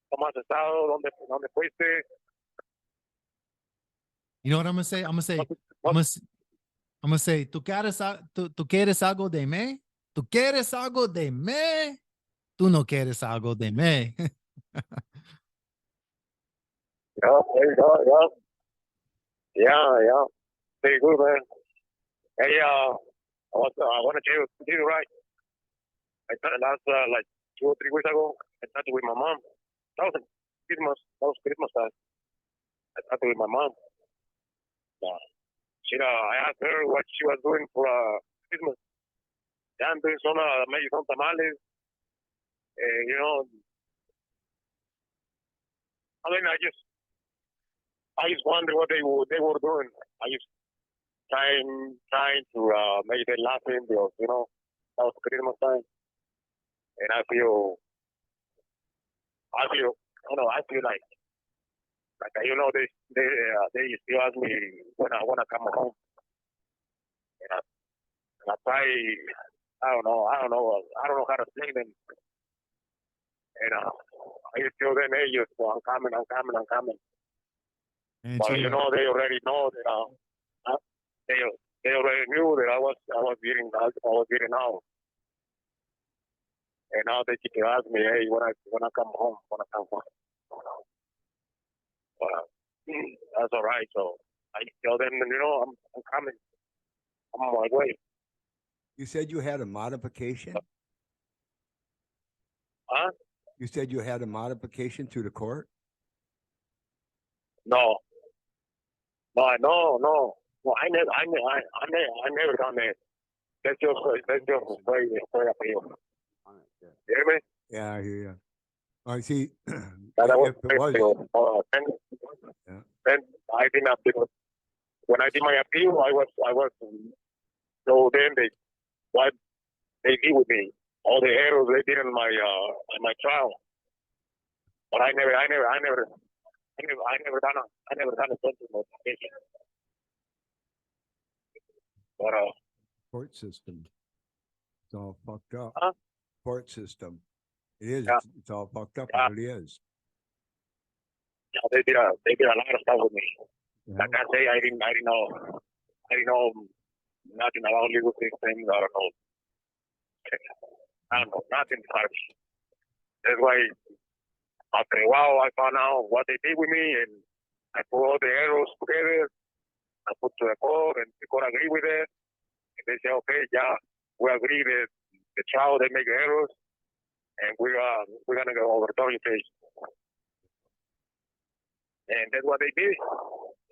D: ¿Cómo has estado? ¿Dónde fuiste?
C: You know what I'm gonna say? I'm gonna say, ¿tú quieres algo de mí? ¿Tú quieres algo de mí? Tú no quieres algo de mí.
D: Yeah, there you go. Yeah. Very good, man. Hey, I want to tell you right. last like 2 or 3 weeks ago, I started with my mom. That was Christmas. That was Christmas time. I started with my mom. I asked her what she was doing for Christmas. Yeah, I'm doing maybe some tamales. You know, I mean, I just wonder what they were doing. I just trying to make them laughing because that was Christmas time, and I feel like they still ask me when I want to come home, and I try. I don't know how to explain them, and I just tell them, hey, I'm coming.
C: And
D: But
C: so,
D: they already know that they already knew that I was getting out, and now they keep asking me, hey, when I come home. That's all right. So I tell them, I'm coming. I'm on my way.
F: You said you had a modification?
D: Huh?
F: You said you had a modification to the court?
D: No. I never done that. That's just straight appeal. You hear me?
F: Yeah, I hear you. I see.
D: That was
F: If it was,
D: then I didn't appeal. When I did my appeal, I was told them what they did with me, all the errors they did in my trial. But I never done a sentence modification. But
F: court system. It's all fucked up.
D: Huh?
F: Court system. It is.
D: Yeah.
F: It's all fucked up.
D: Yeah.
F: It really is.
D: yeah, they did a lot of stuff with me.
F: Yeah.
D: Like I say, I didn't know nothing about legal systems. I don't know nothing about it. That's why after a while I found out what they did with me, and I put all the errors together. I put to the court, and the court agreed with it. And they say, okay, yeah, we agree that the trial they make errors, and we're gonna go overturn your case. And that's what they did,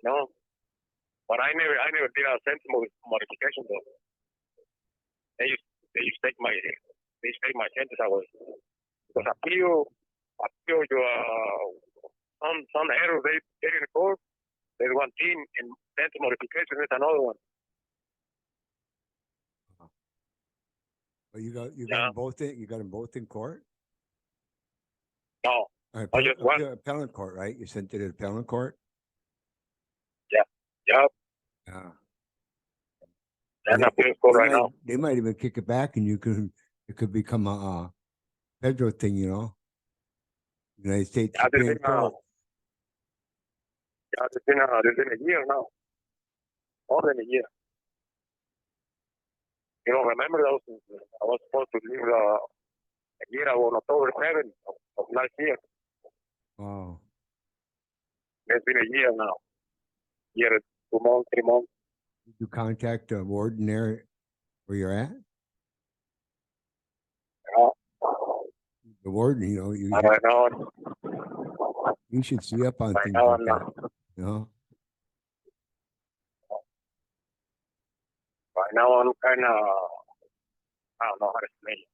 D: But I never did a sentence modification though. They just take my sentence away. Because appeal your some errors they did in the court. There's one thing, and sentence modification is another one.
F: But you got
D: Yeah.
F: them both in. You got them both in court.
D: No, just one.
F: Appellate court, right? You sent it to the appellate court.
D: Yep.
F: Yeah.
D: That's not being court right now.
F: They might even kick it back, and it could become a federal thing. United States Supreme Court.
D: Yeah, it's been a year now. More than a year. Remember I was supposed to leave a year ago on October 7th of last year.
F: Wow.
D: It's been a year now. Year, 2 months, 3 months.
F: Did you contact the warden there where you're at?
D: Yeah.
F: The warden,
D: Right now,
F: you should see up on
D: right
F: things
D: now,
F: like
D: I'm
F: that.
D: Right now, I'm kind of, I don't know how to explain it.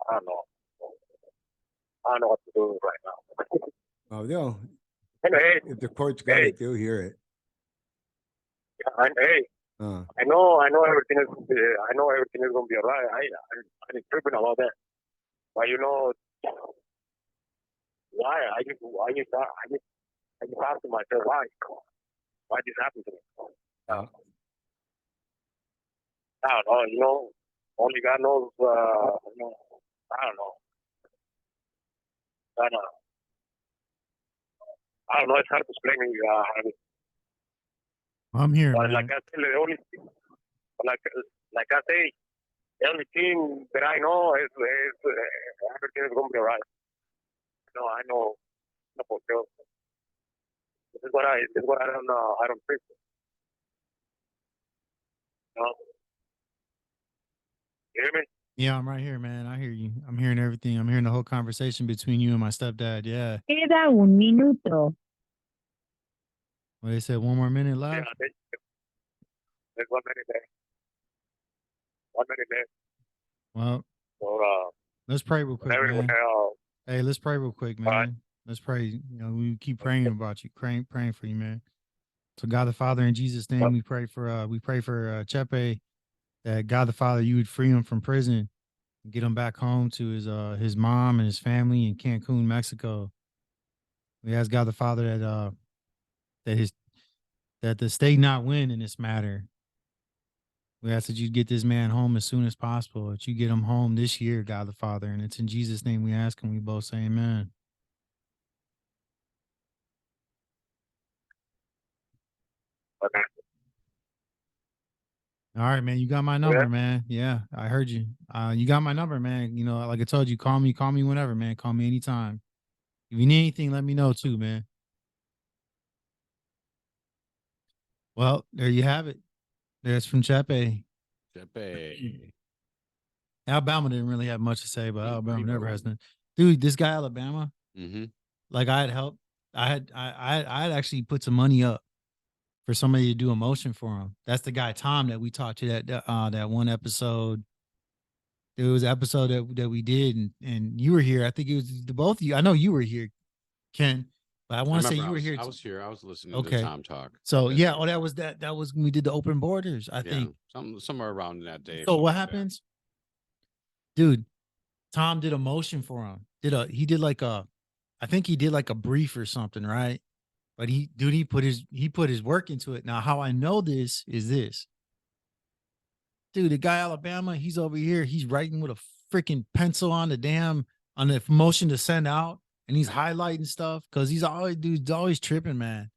D: I don't know what to do right now.
F: Oh, no.
D: Hey,
F: If the court's got it, they'll hear it.
D: Hey, I know everything is going to be alright. I ain't tripping about that. But why? I just asking myself why this happened to me. I don't know. Only God knows. I don't know. I don't know. It's hard to explain it.
C: I'm here,
D: But
C: man.
D: like I said, the only thing that I know is everything is going to be alright. I know. No, for sure. This is what I don't know. I don't think. You hear me?
C: Yeah, I'm right here, man. I hear you. I'm hearing everything. I'm hearing the whole conversation between you and my stepdad. Yeah.
A: Queda un minuto.
C: Well, they said 1 more minute
D: Yeah,
C: left.
D: there's 1 minute there. 1 minute there.
C: Well,
D: So,
C: let's pray real quick,
D: everyone,
C: man. Hey, let's pray real quick, man.
D: right.
C: Let's pray. You know, we keep praying about you, praying for you, man. So God the Father, in Jesus' name, we pray for Chepe, that God the Father, you would free him from prison, and get him back home to his mom and his family in Cancun, Mexico. We ask God the Father that the state not win in this matter. We ask that you get this man home as soon as possible, that you get him home this year, God the Father. And it's in Jesus' name we ask, and we both say amen.
D: Okay.
C: All right, man. You got my number, man. Yeah, I heard you. You got my number, man. You know, like I told you, call me whenever, man. Call me anytime. If you need anything, let me know too, man. Well, there you have it. There's from Chepe.
E: Chepe.
C: Alabama didn't really have much to say, but Alabama never has none. Dude, this guy Alabama, like I had helped. I had actually put some money up for somebody to do a motion for him. That's the guy Tom that we talked to that one episode. There was an episode that we did, and you were here. I think it was the both of you. I know you were here, Ken, but I want to say you were here.
E: I was here. I was listening to Tom talk.
C: So yeah, that was when we did the open borders. I think
E: somewhere around that day.
C: So what happens, dude? Tom did a motion for him. He did like a brief or something, right? But he put his work into it. Now, how I know this is this. Dude, the guy Alabama, he's over here. He's writing with a freaking pencil on the motion to send out, and he's highlighting stuff because he's always tripping, man.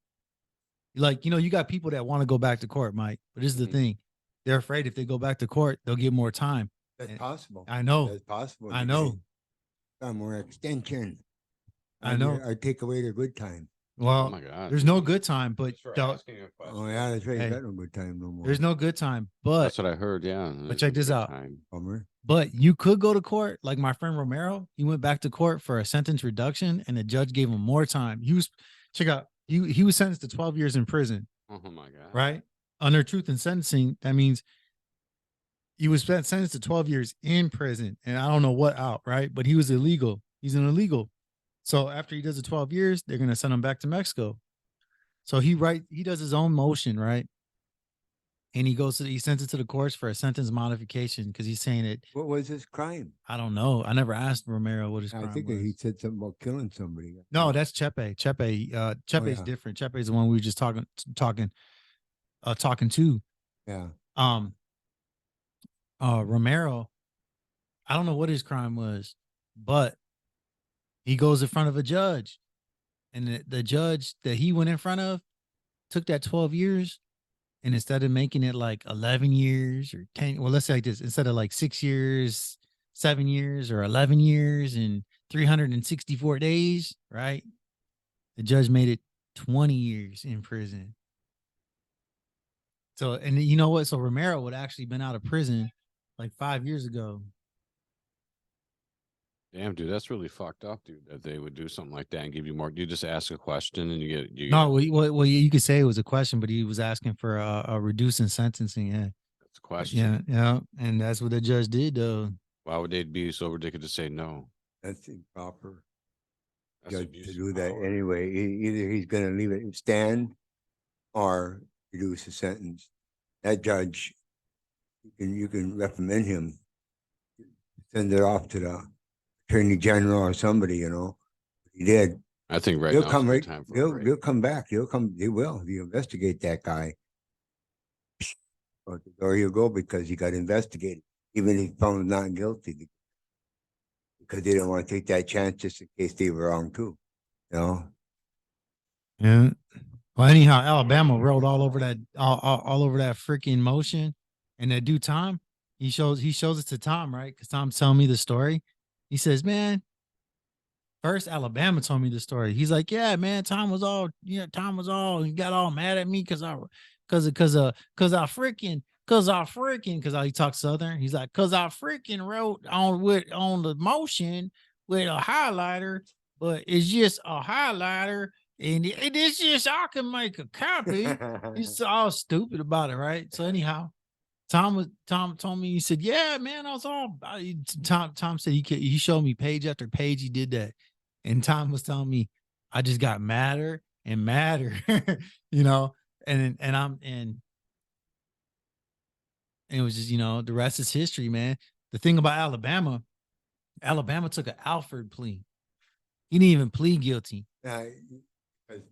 C: Like, you know, you got people that want to go back to court, Mike. But this is the thing. They're afraid if they go back to court, they'll get more time.
F: That's possible.
C: I know.
F: That's possible.
C: I know.
F: More extension.
C: I know.
F: I take away their good time.
C: Well,
E: oh my God.
C: There's no good time, but
F: oh yeah, that's right.
C: Hey,
F: got no good time no more.
C: There's no good time, but
E: that's what I heard. Yeah,
C: but check this out.
F: Bummer.
C: But you could go to court, like my friend Romero. He went back to court for a sentence reduction, and the judge gave him more time. He was sentenced to 12 years in prison.
E: Oh my God!
C: Right under truth in sentencing, that means he was sentenced to 12 years in prison, and I don't know what out. Right, but he was illegal. He's an illegal. So after he does the 12 years, they're going to send him back to Mexico. So he does his own motion, right? And he sends it to the courts for a sentence modification because he's saying it.
F: What was his crime?
C: I don't know. I never asked Romero what his crime was.
F: I think he said something about killing somebody.
C: No, that's Chepe. Chepe's different. Chepe's the one we were just talking to.
F: Yeah.
C: Romero, I don't know what his crime was, but he goes in front of a judge, and the judge that he went in front of took that 12 years, and instead of making it like 11 years or 10, well, let's say like this, instead of like 6 years, 7 years, or 11 years and 364 days, right? The judge made it 20 years in prison. So, and you know what? So Romero would actually been out of prison like 5 years ago.
E: Damn, dude, that's really fucked up, dude. That they would do something like that and give you more. You just ask a question and you get.
C: Well, you could say it was a question, but he was asking for a reducing sentencing. Yeah,
E: that's a question.
C: Yeah, and that's what the judge did, though.
E: Why would they be so ridiculous to say no?
F: That's improper. Judge to do that anyway. Either he's going to leave it stand or reduce the sentence. That judge, you can recommend him, send it off to the Attorney General or somebody, you know. He did.
E: I think
F: he'll come right. He'll come back. He will. He'll investigate that guy. Or he'll go because he got investigated, even if he found not guilty, because they don't want to take that chance just in case they were wrong too. You know.
C: Yeah. Well, anyhow, Alabama rolled all over that freaking motion, and that dude Tom, he shows it to Tom, right? Because Tom's telling me the story. He says, man, first Alabama told me the story. He's like, yeah, man, Tom he got all mad at me because I freaking cause I freaking, cause he talks Southern. He's like, cause I freaking wrote on the motion with a highlighter, but it's just a highlighter, and it's just I can make a copy. He's all stupid about it, right? So anyhow, Tom told me, he said, yeah, man, Tom said he showed me page after page he did that. And Tom was telling me I just got madder and madder, and it was just, the rest is history, man. The thing about Alabama took an Alford plea. He didn't even plead guilty.
F: Because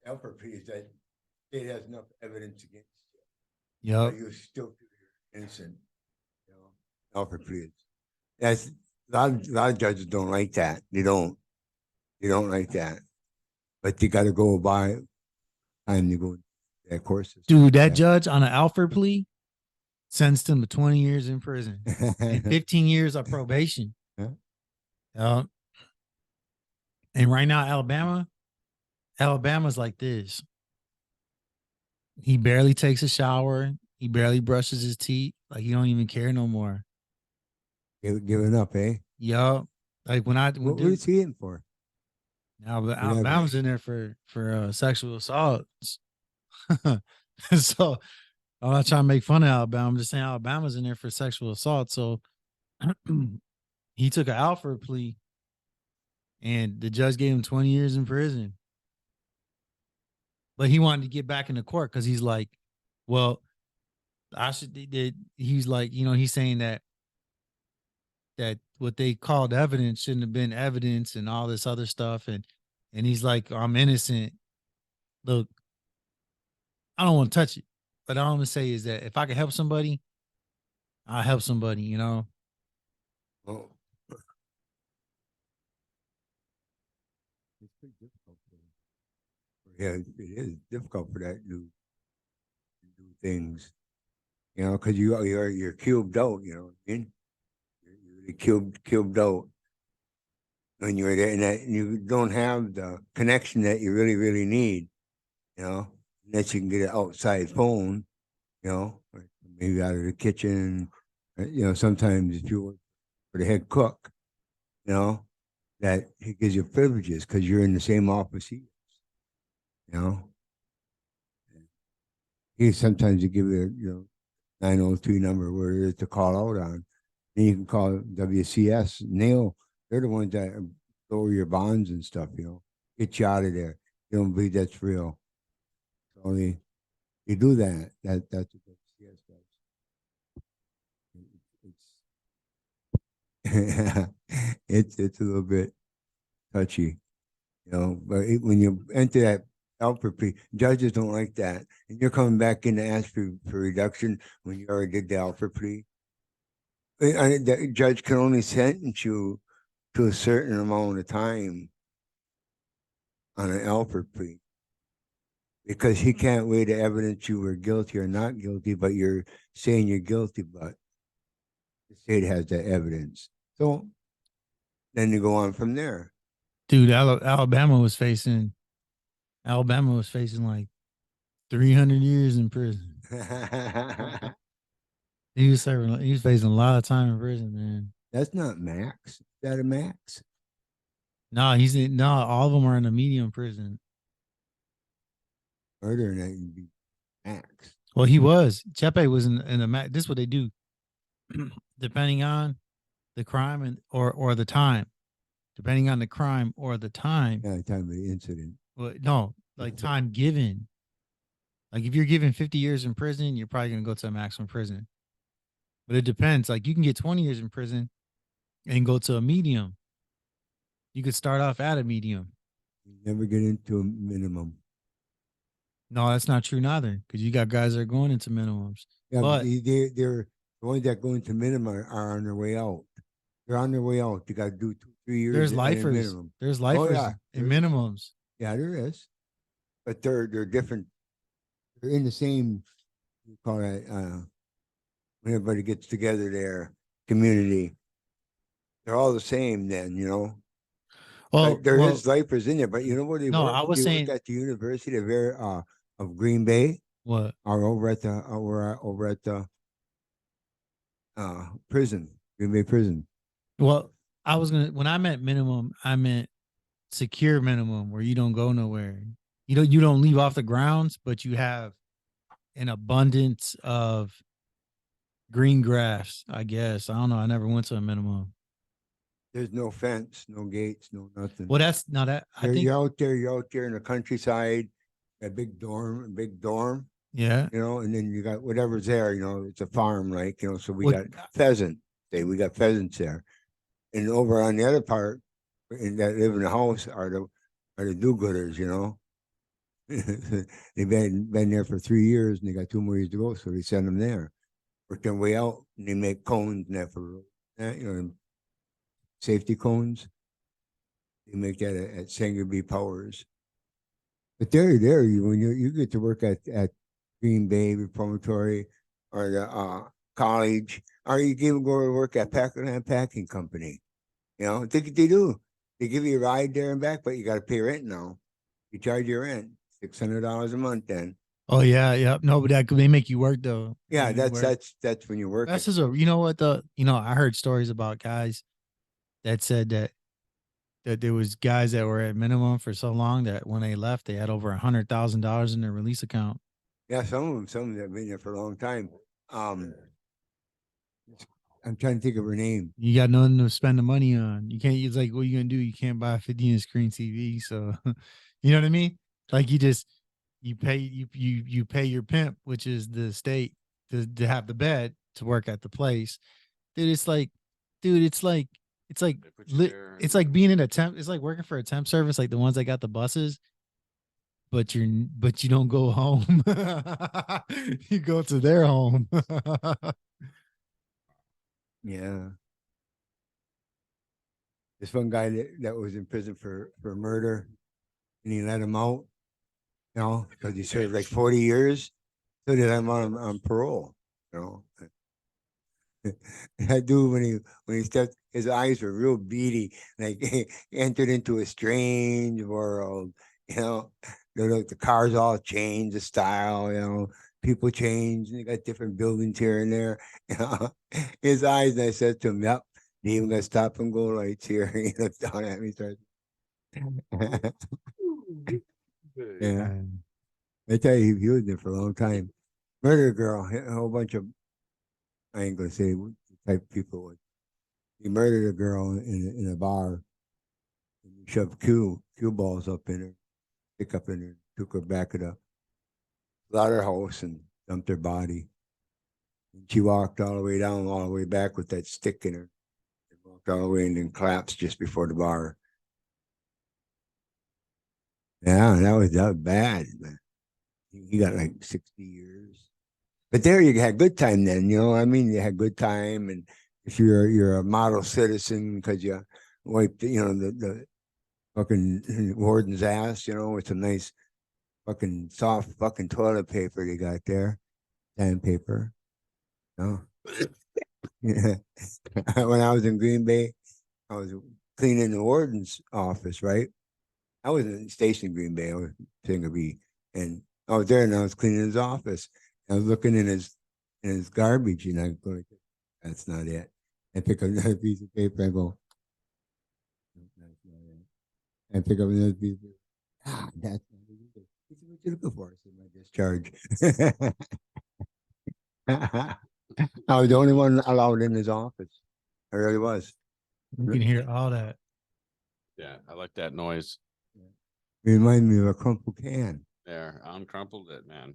F: Alford plea is that state has enough evidence against
C: you.
F: Yep. You're still innocent. Alford plea. That's a lot of judges don't like that. They don't like that. But they got to go by time to go that course.
C: Dude, that judge on an Alford plea sentenced him to 20 years in prison and 15 years of probation. And right now, Alabama's like this. He barely takes a shower. He barely brushes his teeth. Like he don't even care no more.
F: Giving up, eh?
C: Yup. Like what
F: is he in for?
C: Now, Alabama's in there for sexual assaults. So I'm not trying to make fun of Alabama. I'm just saying Alabama's in there for sexual assault. So he took an Alford plea, and the judge gave him 20 years in prison. But he wanted to get back into court because he's like, well, he's like, he's saying that what they called evidence shouldn't have been evidence and all this other stuff. And he's like, I'm innocent. Look, I don't want to touch it. But all I'm going to say is that if I can help somebody, I'll help somebody, Well,
F: it's pretty difficult. Yeah, it is difficult for that to do things, because you're cubed out, you know what I mean? You're cubed out when you're there, and that you don't have the connection that you really, really need, unless you can get an outside phone, or maybe out of the kitchen, sometimes if you work for the head cook, that he gives you privileges because you're in the same office he is, He sometimes you give you a 903 number where it is to call out on. Then you can call WCS, Neil. They're the ones that lower your bonds and stuff, get you out of there. You don't believe that's real. So they do that. That's what WCS does. It's a little bit touchy, but when you enter that Alford plea, judges don't like that. And you're coming back in to ask for reduction when you already did the Alford plea. The judge can only sentence you to a certain amount of time on an Alford plea because he can't weigh the evidence you were guilty or not guilty, but you're saying you're guilty, but the state has that evidence. So then you go on from there.
C: Dude, Alabama was facing like 300 years in prison. He was facing a lot of time in prison, man.
F: That's not max. Is that a max?
C: No, all of them are in a medium prison.
F: Murder and that would be max.
C: Well, he was. Chepe was in a max. This is what they do. Depending on the crime or the time. Depending on the crime or the time.
F: Yeah, the time of the incident.
C: Well, no, like time given. Like if you're given 50 years in prison, you're probably going to go to a maximum prison. But it depends. Like you can get 20 years in prison and go to a medium. You could start off at a medium.
F: You never get into a minimum.
C: No, that's not true neither. Because you got guys that are going into minimums.
F: Yeah, but they're the ones that go into minimum are on their way out. They're on their way out. You got to do 2-3 years.
C: There's lifers.
F: Minimum.
C: There's lifers in minimums.
F: Yeah, there is. But they're different. They're in the same, you call it, when everybody gets together there, community. They're all the same then, Well, there is lifers in there, but you know what?
C: I was saying
F: at the University of Green Bay.
C: What?
F: Or over at the prison, Green Bay prison.
C: Well, I was gonna when I meant minimum, I meant secure minimum where you don't go nowhere. You don't leave off the grounds, but you have an abundance of green grass, I guess. I don't know. I never went to a minimum.
F: There's no fence, no gates, no nothing.
C: Well, that's not that. I think.
F: You're out there in the countryside, a big dorm,
C: Yeah.
F: you know, and then you got whatever's there, you know, it's a farm, like, you know, so we
C: What-
F: got pheasants there. And over on the other part, that live in the house are the do-gooders, you know. They've been there for 3 years and they got 2 more years to go, so they send them there. Work their way out and they make cones and that for, you know, safety cones. They make that at Sanger B Powers. But when you get to work at Green Bay Reformatory or the college, or you can even go to work at Packerland Packing Company. You know, think what they do. They give you a ride there and back, but you got to pay rent now. You charge your rent $600 a month then.
C: Oh yeah, yeah. No, but they make you work though.
F: Yeah,
C: They make you work.
F: that's when you work.
C: That's just you know what I heard stories about guys that said that there was guys that were at minimum for so long that when they left, they had over $100,000 in their release account.
F: Yeah, some of them have been there for a long time. I'm trying to think of her name.
C: You got nothing to spend the money on. You can't. It's like, what are you gonna do? You can't buy a 50-inch screen TV. So, you know what I mean? Like you pay your pimp, which is the state, to have the bed to work at the place. Dude, it's like it's like being in a temp. It's like working for a temp service, like the ones that got the buses. But you don't go home. You go to their home.
F: Yeah. This one guy that was in prison for murder, and he let him out, you know, because he served like 40 years. So they let him out on parole, you know. That dude, when he stepped, his eyes were real beady, like he entered into a strange world, you know. The cars all changed, the style, you know. People change, and they got different buildings here and there. You know, his eyes, and I said to him, "Yep, they even got stop and go lights here." He looked down at me, started. Yeah, I tell you, he was there for a long time. Murder girl, a whole bunch of, I ain't gonna say what type of people would. He murdered a girl in a bar, and he shoved cue balls up in her, pick up in her, took her back of the slaughterhouse and dumped her body. And she walked all the way down, all the way back with that stick in her. And walked all the way and then collapsed just before the bar. Yeah, that was bad, man. He got like 60 years. But there you had good time then, you know what I mean? You had good time, and if you're a model citizen because you wiped, you know, the fucking warden's ass, you know, with some nice fucking soft fucking toilet paper they got there, sandpaper. No. Yeah. When I was in Green Bay, I was cleaning the warden's office, right? I wasn't stationed in Green Bay, I was Singer B. And I was there and I was cleaning his office. I was looking in his garbage and I go, that's not it. I pick up another piece of paper and go, that's not it. I pick up another piece of paper. That's not it. He said, what you looking for? I said, my discharge. I was the only one allowed in his office. I really was.
C: You can hear all that.
E: Yeah, I like that noise.
F: It reminded me of a crumpled can.
E: There, uncrumpled it, man.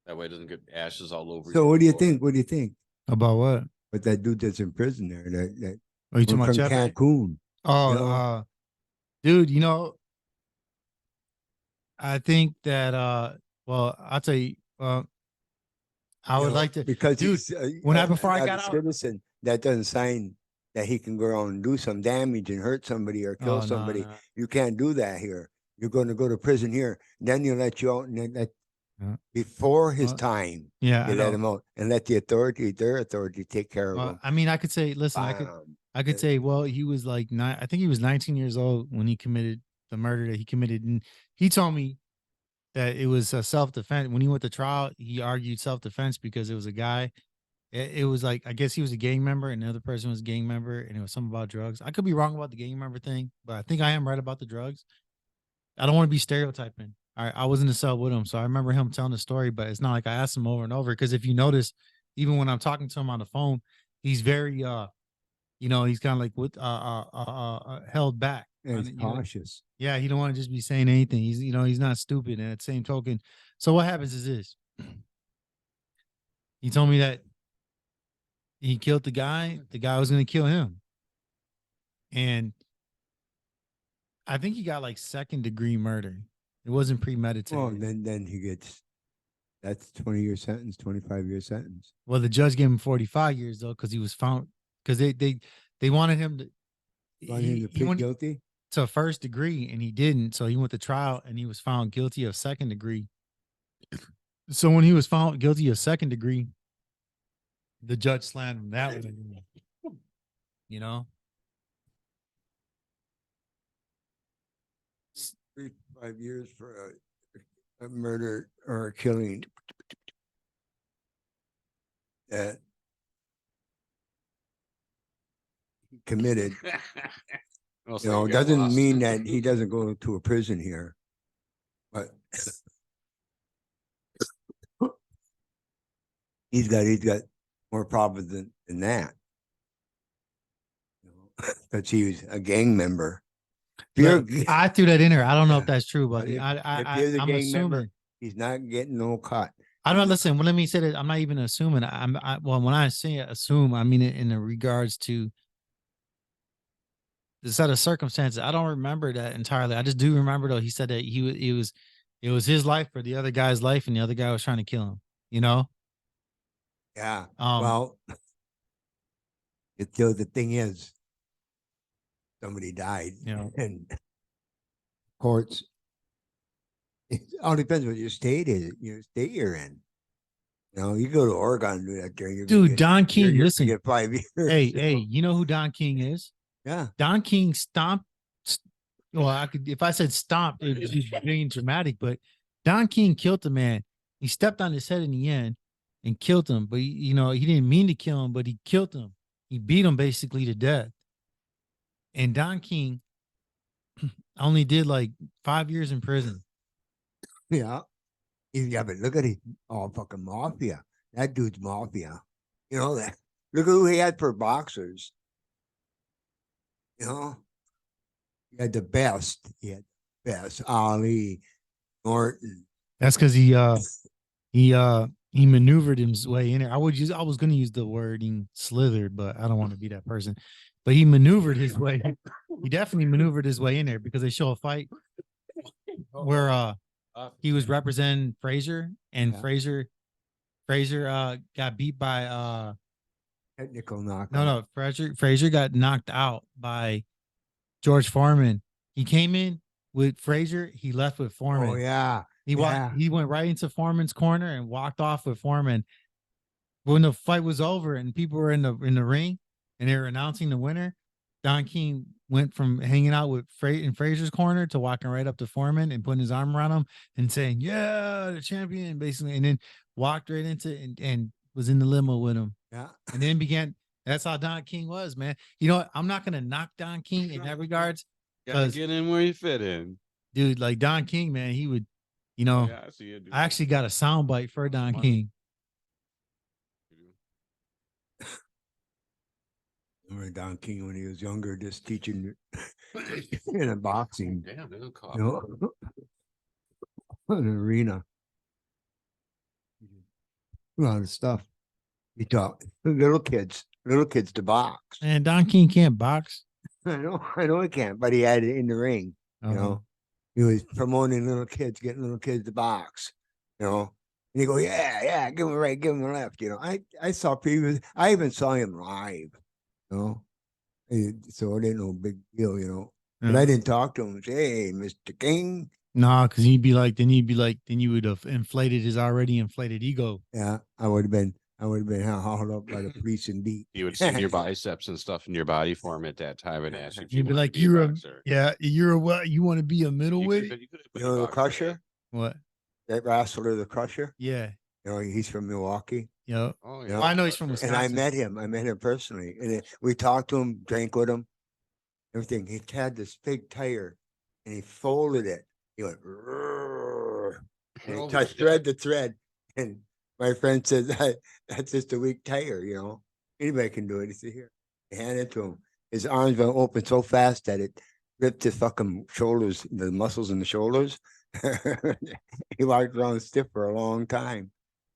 E: That way it doesn't get ashes all over.
F: So what do you think? What do you think
C: About what?
F: But that dude that's in prison there, that
C: Are you talking
F: from
C: about Jeff?
F: Cancun.
C: Oh,
F: you know?
C: Dude, you know, I think that well, I'll tell you, I would like to,
F: because
C: dude,
F: he's,
C: before I got
F: a
C: out,
F: citizen that doesn't sign that he can go around and do some damage and hurt somebody or kill somebody.
C: No.
F: You can't do that here. You're going to go to prison here. Then you let you out, and then before his time,
C: yeah,
F: you let him out and let their authority take care of him.
C: I mean, I could say, listen, I could say, well, he was like I think he was 19 years old when he committed the murder that he committed, and he told me that it was a self-defense. When he went to trial, he argued self-defense because it was a guy. It was like, I guess he was a gang member and the other person was a gang member, and it was something about drugs. I could be wrong about the gang member thing, but I think I am right about the drugs. I don't want to be stereotyping. I was in the cell with him, so I remember him telling the story, but it's not like I asked him over and over, because if you notice, even when I'm talking to him on the phone, he's very he's kind of like held back.
F: And he's cautious.
C: Yeah, he don't want to just be saying anything. He's not stupid. And at the same token, so what happens is this. He told me that he killed the guy. The guy was going to kill him. And I think he got like 2nd-degree murder. It wasn't premeditated.
F: Well, then he gets, that's 20-year sentence, 25-year sentence.
C: Well, the judge gave him 45 years though, because he was found, because they wanted him to
F: plead guilty
C: to 1st degree, and he didn't. So he went to trial and he was found guilty of 2nd degree. So when he was found guilty of 2nd degree, the judge slammed him that way.
F: 5 years for a murder or a killing that he committed. Doesn't mean that he doesn't go to a prison here, but he's got more problems than that. Because he was a gang member.
C: I threw that in there. I don't know if that's true, but
F: if
C: I'm
F: you're the gang
C: assuming
F: member, he's not getting no cut.
C: I don't listen. Well, let me say that I'm not even assuming. When I say assume, I mean it in the regards to the set of circumstances. I don't remember that entirely. I just do remember though. He said that it was his life or the other guy's life, and the other guy was trying to kill him.
F: Yeah. Well, the thing is, somebody died. And courts, it all depends what your state is, state you're in. You go to Oregon and do that there.
C: Dude, Don King, listen.
F: Get 5 years.
C: Hey, you know who Don King is?
F: Yeah.
C: Don King stomped. Well, if I said stomped, it would be being dramatic, but Don King killed the man. He stepped on his head in the end and killed him. But he didn't mean to kill him, but he killed him. He beat him basically to death. And Don King only did like 5 years in prison.
F: Yeah. Yeah, but look at it. Oh, fucking mafia. That dude's mafia. That. Look at who he had for boxers. He had the best. He had the best. Ali, Norton.
C: That's because he maneuvered his way in there. I was going to use the wording slithered, but I don't want to be that person. But he maneuvered his way. He definitely maneuvered his way in there, because they show a fight where he was representing Frazier, and Frazier got beat by
F: technical knockout.
C: No, Frazier got knocked out by George Foreman. He came in with Frazier, he left with Foreman.
F: Oh yeah.
C: He went right into Foreman's corner and walked off with Foreman. When the fight was over and people were in the ring and they were announcing the winner, Don King went from hanging out with in Frazier's corner to walking right up to Foreman and putting his arm around him and saying, "Yeah, the champion," basically, and then walked right into and was in the limo with him.
F: Yeah.
C: And then that's how Don King was, man. You know what? I'm not gonna knock Don King in that regards.
E: Gotta get in where you fit in.
C: Dude, like Don King, man, he would,
E: I see it, dude.
C: I actually got a soundbite for Don King.
F: Remember Don King when he was younger, just teaching in a boxing,
E: Damn,
F: an arena. A lot of stuff. He taught little kids to box.
C: And Don King can't box.
F: I know he can't, but he had it in the ring. He was promoting little kids, getting little kids to box. And you go, yeah, give him a right, give him a left. I saw people. I even saw him live. So it ain't no big deal, But I didn't talk to him and say, "Hey, Mr. King."
C: Nah, because then you would have inflated his already inflated ego.
F: Yeah, I would have been hauled up by the police and beat.
E: You would see your biceps and stuff in your body form at that time and ask if
C: You'd be like, "You're what? You want to be a middleweight?"
F: The Crusher?
C: What?
F: that wrestler, the Crusher.
C: Yeah.
F: You know, he's from Milwaukee.
C: Yep.
E: Oh
F: Yeah.
C: I know he's from Wisconsin.
F: And I met him. I met him personally. And we talked to him, drank with him, everything. He had this big tire and he folded it. He went, "Rrrr," and he
E: Holy
F: touched
E: shit.
F: thread to thread. And my friend said, that's just a weak tire, you know. Anybody can do it. He said, here, hand it to him. His arms went open so fast that it ripped his fucking shoulders, the muscles in the shoulders. He walked around stiff for a long time.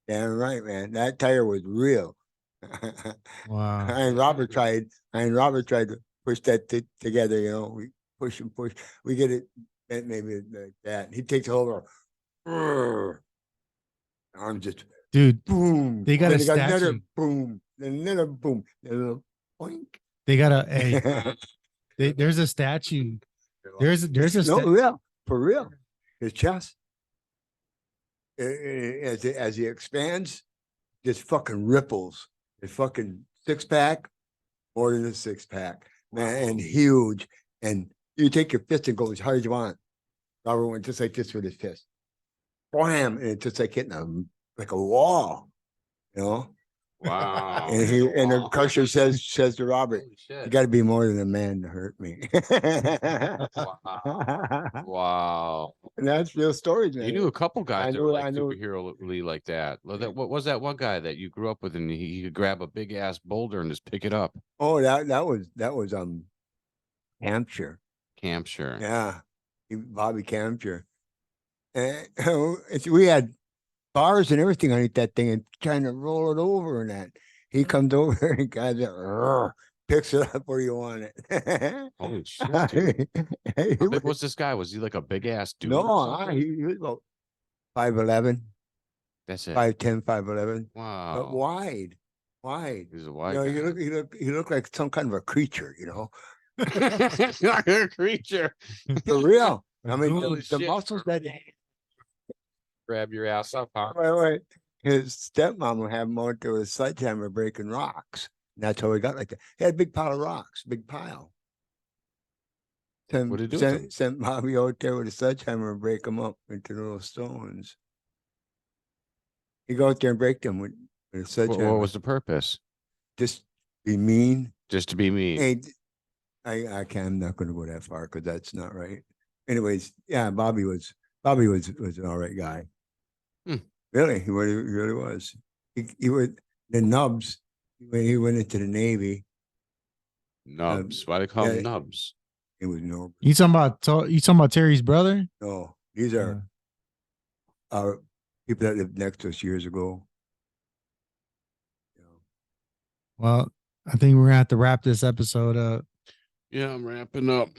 F: Damn right, man. That tire was real.
C: Wow.
F: And Robert tried to push that together, you know. We push and push. We get it maybe like that. He takes over. I'm just
C: Dude,
F: boom.
C: they got
F: Then
C: a
F: he got another
C: statue.
F: boom. Then another boom. Then a little boink.
C: They got a there's a statue. There's a
F: No, real, for real. His chest, as he expands, just fucking ripples. His fucking 6-pack, more than a 6-pack, man, and huge. And you take your fist and go as hard as you want. Robert went just like this with his fist. Bam! And it's just like hitting like a wall, you know.
E: Wow.
F: And the Crusher says to Robert,
E: Holy shit.
F: "You got to be more than a man to hurt me."
E: Wow.
F: And that's real stories, man.
E: You knew a couple guys
F: I
E: that were
F: knew-
E: like
F: I knew-
E: superhero-ly like that. What was that one guy that you grew up with and he could grab a big ass boulder and just pick it up?
F: Oh, that was Hampshire.
E: Hampshire.
F: Yeah, Bobby Hampshire. And we had bars and everything underneath that thing and trying to roll it over and that. He comes over and guys picks it up where you want it.
E: Holy shit, dude. How big was this guy? Was he like a big ass dude?
F: No, he was about 5'11",
E: That's it.
F: 5'10", 5'11",
E: Wow.
F: but wide.
E: He's a
F: You
E: wide
F: know,
E: guy.
F: he looked like some kind of a creature, you know.
E: Like a creature.
F: For real. I mean,
E: Holy
F: the
E: shit.
F: muscles that
E: Grab your ass up, huh?
F: wait. His stepmom would have him out there with a sledgehammer breaking rocks. And that's how he got like that. He had a big pile of rocks, big pile.
E: What'd he do with them?
F: Sent Bobby out there with a sledgehammer and break them up into little stones. He'd go out there and break them with a
E: What
F: sledgehammer.
E: was the purpose?
F: Just be mean.
E: Just to be mean.
F: Hey, I'm not going to go that far because that's not right. Anyways, yeah, Bobby was an all right guy. Really, he really was. He would the nubs when he went into the Navy.
E: Nubs. Why do they call them nubs?
F: It was no.
C: You talking about Terry's brother?
F: No, these are people that lived next to us years ago.
C: Well, I think we're gonna have to wrap this episode up.
E: Yeah, I'm wrapping up.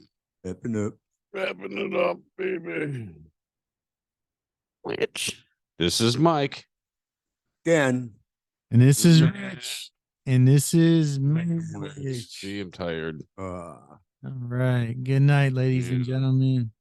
F: Wrapping up.
E: Wrapping it up, baby. Which? This is Mike.
F: Dan.
C: And this is Rich. And this is Manwich.
E: See, I'm tired.
C: All right. Good night, ladies and gentlemen.